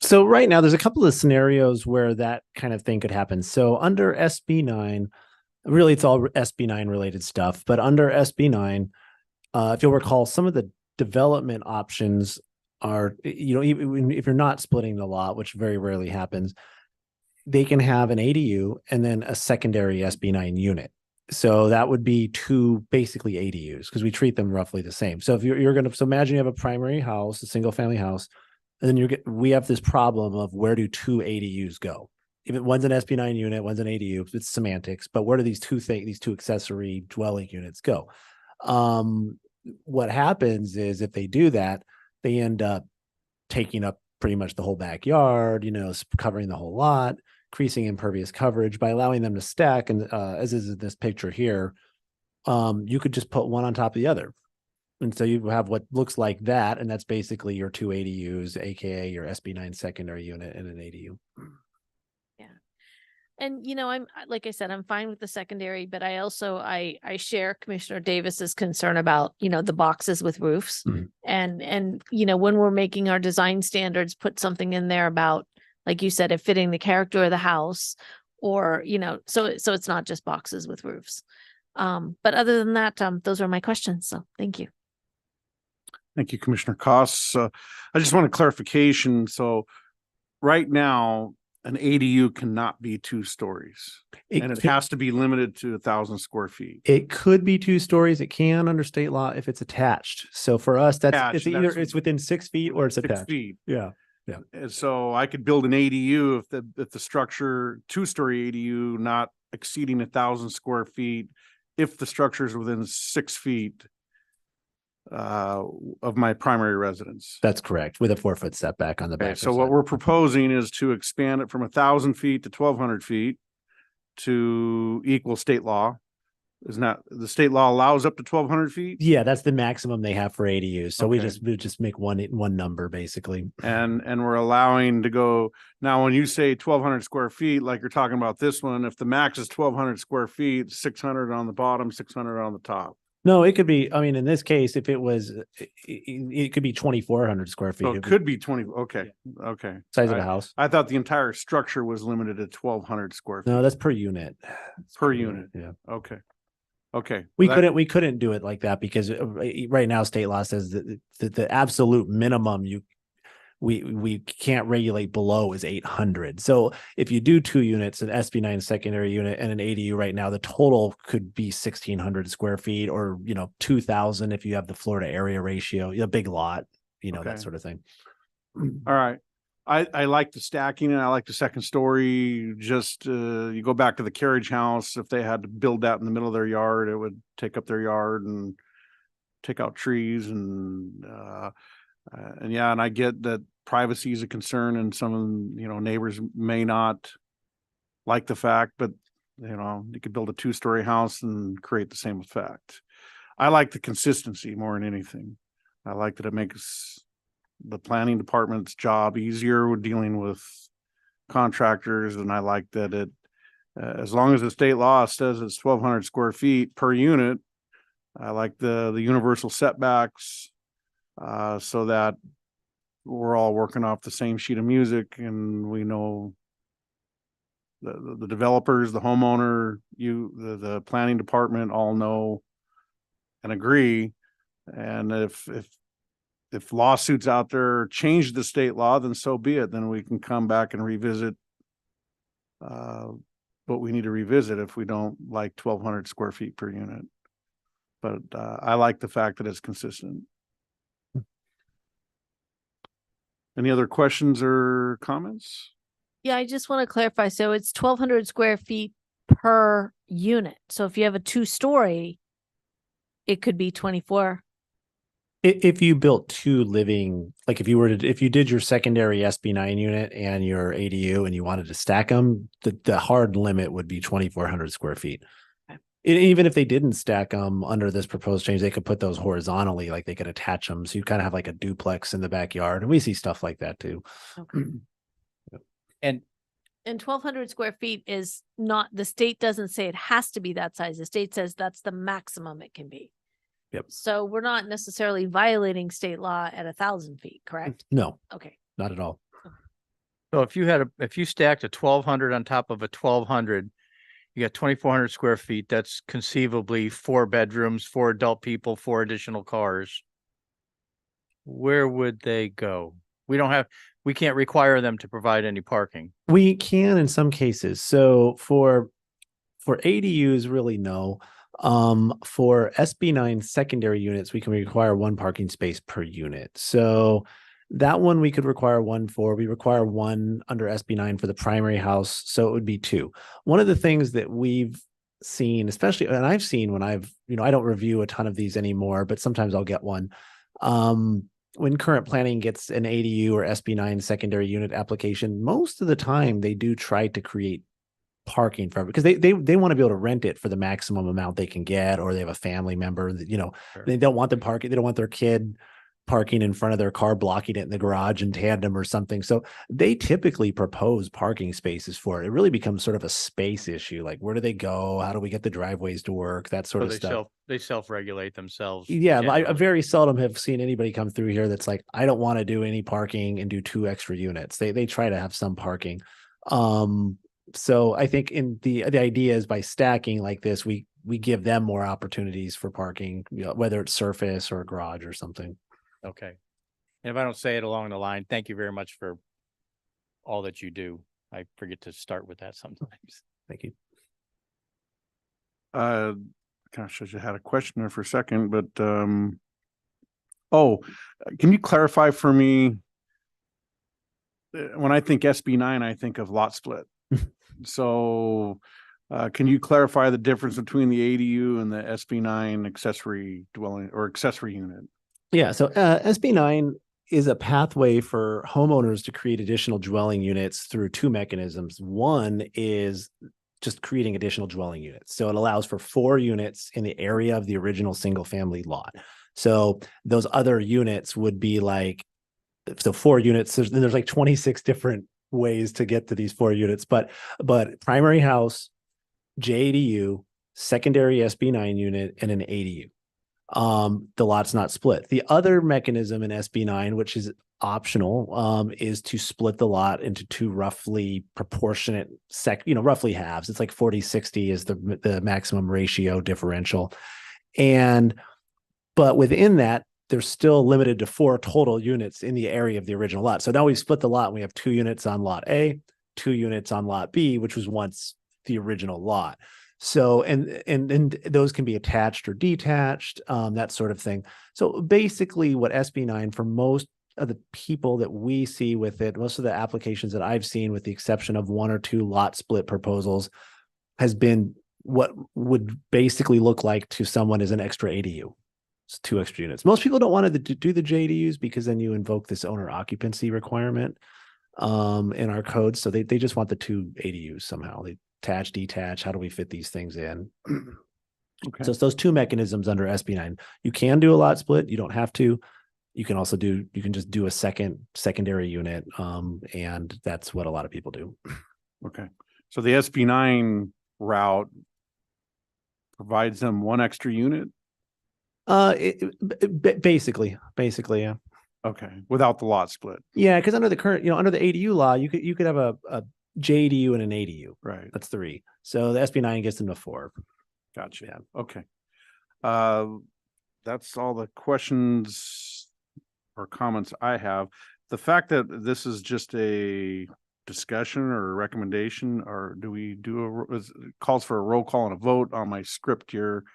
So right now there's a couple of scenarios where that kind of thing could happen. So under SB 9, really it's all SB 9 related stuff, but under SB 9, if you'll recall, some of the development options are, even if you're not splitting the lot, which very rarely happens, they can have an ADU and then a secondary SB 9 unit. So that would be two basically ADUs because we treat them roughly the same. So if you're going to, so imagine you have a primary house, a single family house, and then we have this problem of where do two ADUs go? If one's an SB 9 unit, one's an ADU, it's semantics, but where do these two accessory dwelling units go? What happens is if they do that, they end up taking up pretty much the whole backyard, covering the whole lot, increasing impervious coverage. By allowing them to stack, and as is in this picture here, you could just put one on top of the other. And so you have what looks like that, and that's basically your two ADUs, aka your SB 9 secondary unit and an ADU.
Yeah. And, I'm, like I said, I'm fine with the secondary, but I also, I share Commissioner Davis's concern about, the boxes with roofs.
Mhm.
And, when we're making our design standards, put something in there about, like you said, it fitting the character of the house or, so it's not just boxes with roofs. But other than that, those are my questions. So thank you.
Thank you, Commissioner Costs. I just want a clarification. So right now, an ADU cannot be 2 stories and it has to be limited to 1,000 square feet.
It could be 2 stories. It can under state law if it's attached. So for us, it's either it's within 6 feet or it's
6
attached.
feet.
Yeah.
And so I could build an ADU if the structure, 2-story ADU, not exceeding 1,000 square feet, if the structure is within 6 feet of my primary residence.
That's correct, with a 4-foot setback on the
Okay,
back.
so what we're proposing is to expand it from 1,000 feet to 1,200 feet to equal state law. Isn't that the state law allows up to 1,200 feet?
Yeah, that's the maximum they have for ADUs. So
Okay.
we just make one number basically.
And we're allowing to go now. When you say 1,200 square feet, like you're talking about this one, if the max is 1,200 square feet, 600 on the bottom, 600 on the top.
No, it could be. I mean, in this case, if it was, it could be 2,400 square feet.
So it could be 20. Okay. Okay.
Size of the house.
I thought the entire structure was limited to 1,200 square feet
No, that's per unit.
per unit.
Yeah.
Okay. Okay.
We
Well, that-
we couldn't do it like that because right now state law says that the absolute minimum we can't regulate below is 800. So if you do 2 units, an SB 9 secondary unit and an ADU right now, the total could be 1,600 square feet or 2,000 if you have the floor to area ratio, a big lot,
Okay.
that sort of thing.
All right. I like the stacking and I like the second story. Just you go back to the carriage house. If they had to build that in the middle of their yard, it would take up their yard and take out trees and yeah, and I get that privacy is a concern and some neighbors may not like the fact, but you could build a 2-story house and create the same effect. I like the consistency more than anything. I like that it makes the planning department's job easier with dealing with contractors, and I like that it, as long as the state law says it's 1,200 square feet per unit, I like the universal setbacks, so that we're all working off the same sheet of music, and we know the developers, the homeowner, the planning department all know and agree. And if lawsuits out there change the state law, then so be it. Then we can come back and revisit what we need to revisit if we don't like 1,200 square feet per unit. But I like the fact that it's consistent. Any other questions or comments?
Yeah, I just want to clarify. So it's 1,200 square feet per unit. So if you have a 2-story, it could be 24.
If you built two living, like if you did your secondary SB9 unit and your ADU and you wanted to stack them, the hard limit would be 2,400 square feet.
Okay.
Even if they didn't stack them under this proposed change, they could put those horizontally, like they could attach them. So you kind of have like a duplex in the backyard. And we see stuff like that too.
Okay.
And
And 1,200 square feet is not, the state doesn't say it has to be that size. The state says that's the maximum it can be.
Yep.
So we're not necessarily violating state law at 1,000 feet, correct?
No,
Okay.
not at all.
so if you stacked a 1,200 on top of a 1,200, you got 2,400 square feet. That's conceivably 4 bedrooms, 4 adult people, 4 additional cars. Where would they go? We can't require them to provide any parking.
We can in some cases. So for ADUs, really no. For SB9 secondary units, we can require 1 parking space per unit. So that one we could require 1 for. We require 1 under SB9 for the primary house. So it would be 2. One of the things that we've seen, especially, and I've seen when I don't review a ton of these anymore, but sometimes I'll get one. When current planning gets an ADU or SB9 secondary unit application, most of the time they do try to create parking for, because they want to be able to rent it for the maximum amount they can get, or they have a family member that,
Sure.
They don't want them parking. They don't want their kid parking in front of their car, blocking it in the garage in tandem or something. So they typically propose parking spaces for it. It really becomes sort of a space issue. Like, where do they go? How do we get the driveways to work? That sort
So
of
they
stuff.
they self-regulate themselves.
Yeah, I
generally.
very seldom have seen anybody come through here that's like, I don't want to do any parking and do 2 extra units. They try to have some parking. So I think the idea is by stacking like this, we give them more opportunities for parking, whether it's surface or a garage or something.
Okay. And if I don't say it along the line, thank you very much for all that you do. I forget to start with that sometimes.
Thank you.
Gosh, I just had a question there for a second, but can you clarify for me? When I think SB9, I think of lot split. So can you clarify the difference between the ADU and the SB9 accessory dwelling or accessory unit?
Yeah, so SB9 is a pathway for homeowners to create additional dwelling units through 2 mechanisms. One is just creating additional dwelling units. So it allows for 4 units in the area of the original single family lot. So those other units would be like, so 4 units, there's like 26 different ways to get to these 4 units, but primary house, JADU, secondary SB9 unit, and an ADU. The lot's not split. The other mechanism in SB9, which is optional, is to split the lot into 2 roughly proportionate roughly halves. It's like 40-60 is the maximum ratio differential. But within that, they're still limited to 4 total units in the area of the original lot. So now we've split the lot and we have 2 units on lot A, 2 units on lot B, which was once the original lot. So, and those can be attached or detached, that sort of thing. So basically what SB9, for most of the people that we see with it, most of the applications that I've seen, with the exception of 1 or 2 lot split proposals, has been what would basically look like to someone as an extra ADU. It's 2 extra units. Most people don't want to do the JDUs because then you invoke this owner occupancy requirement in our code. So they just want the 2 ADUs somehow. They attach, detach. How do we fit these things in?
Okay.
So it's those 2 mechanisms under SB9. You can do a lot split. You don't have to. you can also you can just do a secondary unit. And that's what a lot of people do.
Okay, so the SB9 route provides them one extra unit?
Basically, yeah.
Okay, without the lot split,
Yeah, because under the current, under the ADU law, you could have a JDU and an ADU.
right?
That's 3. So the SB9 gets them to 4.
Gotcha.
Yeah.
Okay. That's all the questions or comments I have. The fact that this is just a discussion or a recommendation, or do we do it calls for a roll call and a vote on my script here?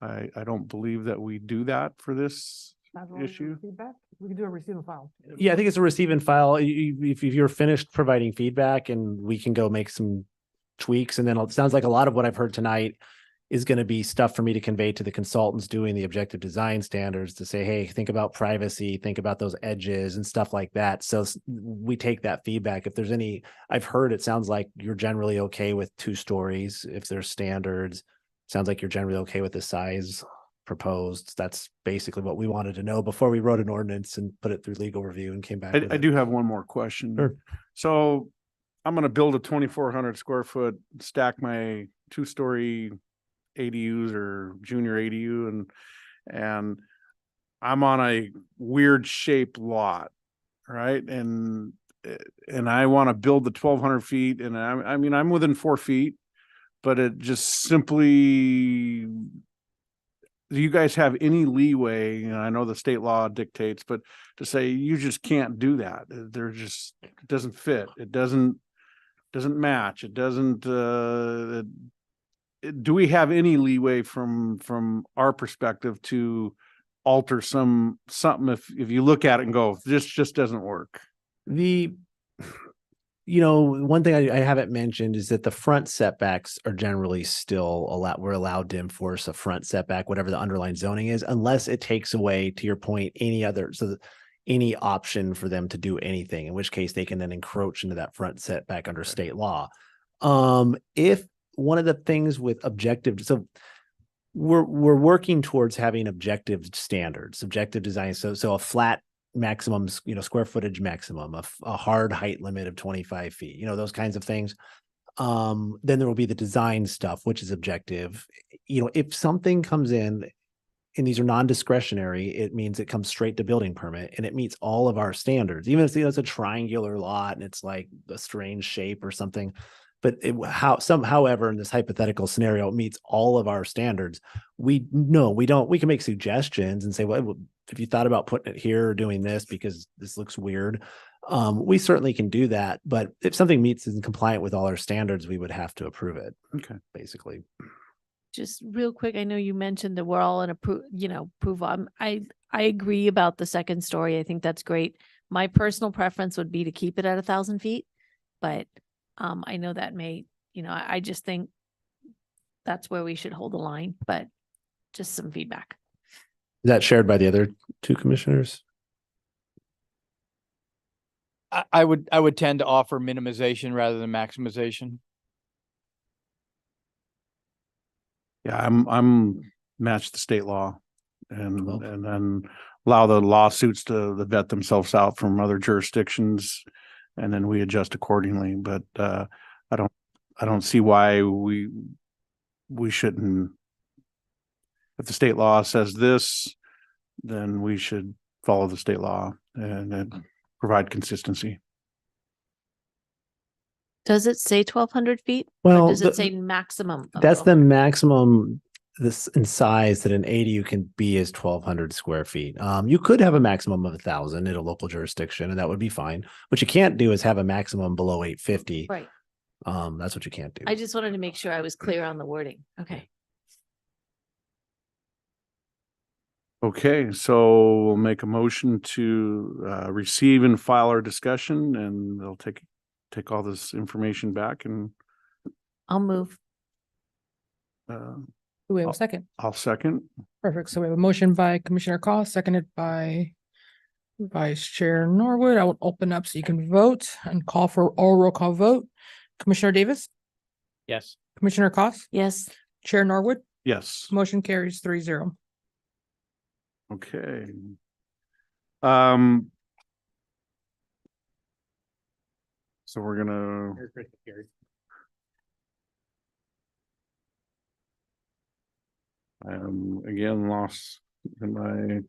I don't believe that we do that for this issue.
Feedback? We can do a receive and file.
Yeah, I think it's a receive and file. If you're finished providing feedback, and we can go make some tweaks, and then it sounds like a lot of what I've heard tonight is going to be stuff for me to convey to the consultants doing the objective design standards to say, hey, think about privacy, think about those edges and stuff like that. So we take that feedback. If there's any, I've heard it sounds like you're generally okay with 2 stories. If there's standards, sounds like you're generally okay with the size proposed. That's basically what we wanted to know before we wrote an ordinance and put it through legal review and came back.
I do have one more question.
Sure.
So I'm gonna build a 2,400 square foot, stack my 2-story ADUs or junior ADU, and I'm on a weird shaped lot, right? And I want to build the 1,200 feet, and I mean, I'm within 4 feet, but it just simply, do you guys have any leeway? I know the state law dictates, but to say you just can't do that. They're just, it doesn't fit. It doesn't match. It doesn't, do we have any leeway from our perspective to alter something if you look at it and go, this just doesn't work?
One thing I haven't mentioned is that the front setbacks are generally still allowed. We're allowed to enforce a front setback, whatever the underlying zoning is, unless it takes away, to your point, any option for them to do anything, in which case they can then encroach into that front setback under state law. If one of the things with objective, so we're working towards having objective standards, objective design. So a flat maximum, square footage maximum, a hard height limit of 25 feet, those kinds of things. Then there will be the design stuff, which is objective. If something comes in and these are non-discretionary, it means it comes straight to building permit and it meets all of our standards, even if it's a triangular lot and it's like a strange shape or something. But however, in this hypothetical scenario, it meets all of our standards. We can make suggestions and say, well, if you thought about putting it here or doing this because this looks weird, we certainly can do that. But if something meets and compliant with all our standards, we would have to approve it.
Okay.
Basically.
Just real quick, I know you mentioned that we're all in approval. I agree about the second story. I think that's great. My personal preference would be to keep it at 1,000 feet, but I know that may, I just think that's where we should hold the line, but just some feedback.
Is that shared by the other 2 commissioners?
I would tend to offer minimization rather than maximization.
Yeah, I'm match the state law and
Well.
and then allow the lawsuits to vet themselves out from other jurisdictions, and then we adjust accordingly. But I don't see why we shouldn't. If the state law says this, then we should follow the state law and provide consistency.
Does it say 1,200 feet?
Well,
Or does it say maximum? of
that's the
1,200?
maximum this in size that an ADU can be is 1,200 square feet. You could have a maximum of 1,000 in a local jurisdiction, and that would be fine. What you can't do is have a maximum below 850.
Right.
That's what you can't do.
I just wanted to make sure I was clear on the wording. Okay.
Okay, so we'll make a motion to receive and file our discussion, and they'll take all this information back, and
I'll move.
Do we have a second?
I'll second.
Perfect. So we have a motion by Commissioner Cost, seconded by Vice Chair Norwood. I will open up so you can vote and call for all roll call vote. Commissioner Davis,
Yes.
Commissioner Cost,
Yes.
Chair Norwood,
Yes.
motion carries 3-0.
Okay. So we're gonna, again lost in my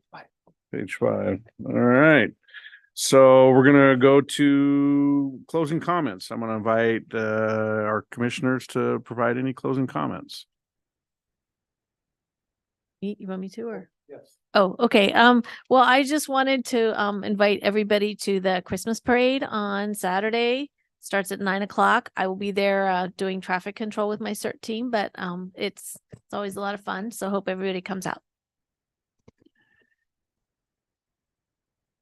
page 5. All right. So we're gonna go to closing comments. I'm gonna invite our commissioners to provide any closing comments.
You want me to, or?
Yes.
Oh, okay. Well, I just wanted to invite everybody to the Christmas parade on Saturday. Starts at 9 o'clock. I will be there doing traffic control with my CERT team, but it's always a lot of fun. So hope everybody comes out.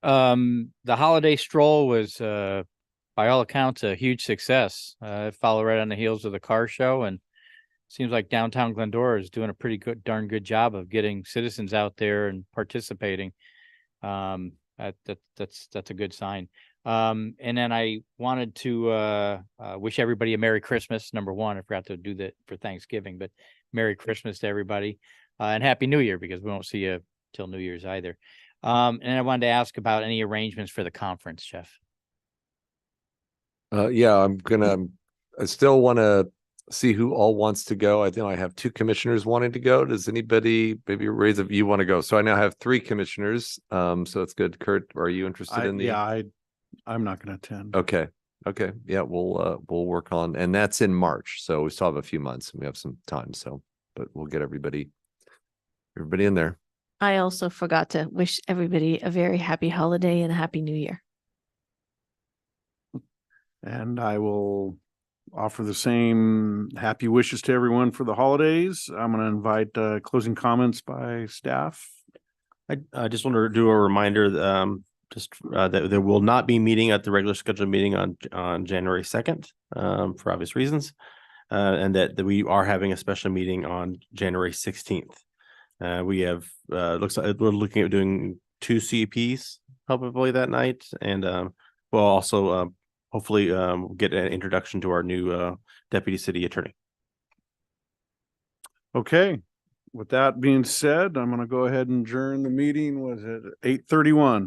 The holiday stroll was by all accounts a huge success. It followed right on the heels of the car show, and seems like downtown Glendora is doing a pretty darn good job of getting citizens out there and participating. That's a good sign. And then I wanted to wish everybody a Merry Christmas. Number one, I forgot to do that for Thanksgiving, but Merry Christmas to everybody, and Happy New Year, because we won't see you till New Year's either. And I wanted to ask about any arrangements for the conference, Jeff.
Yeah, I still want to see who all wants to go. I think I have 2 commissioners wanting to go. Does anybody maybe raise if you want to go? So I now have 3 commissioners. So it's good. Kurt, are you interested in the?
Yeah, I'm not gonna attend.
Okay. Okay. Yeah, we'll work on, and that's in March. So we still have a few months and we have some time. So, but we'll get everybody in there.
I also forgot to wish everybody a very happy holiday and a happy new year.
And I will offer the same happy wishes to everyone for the holidays. I'm going to invite closing comments by staff.
I just want to do a reminder that there will not be meeting at the regular scheduled meeting on January 2nd for obvious reasons, and that we are having a special meeting on January 16th. We have looks like we're looking at doing 2 CEPs probably that night, and we'll also hopefully get an introduction to our new deputy city attorney.
Okay. With that being said, I'm going to go ahead and adjourn the meeting. Was it 8:31?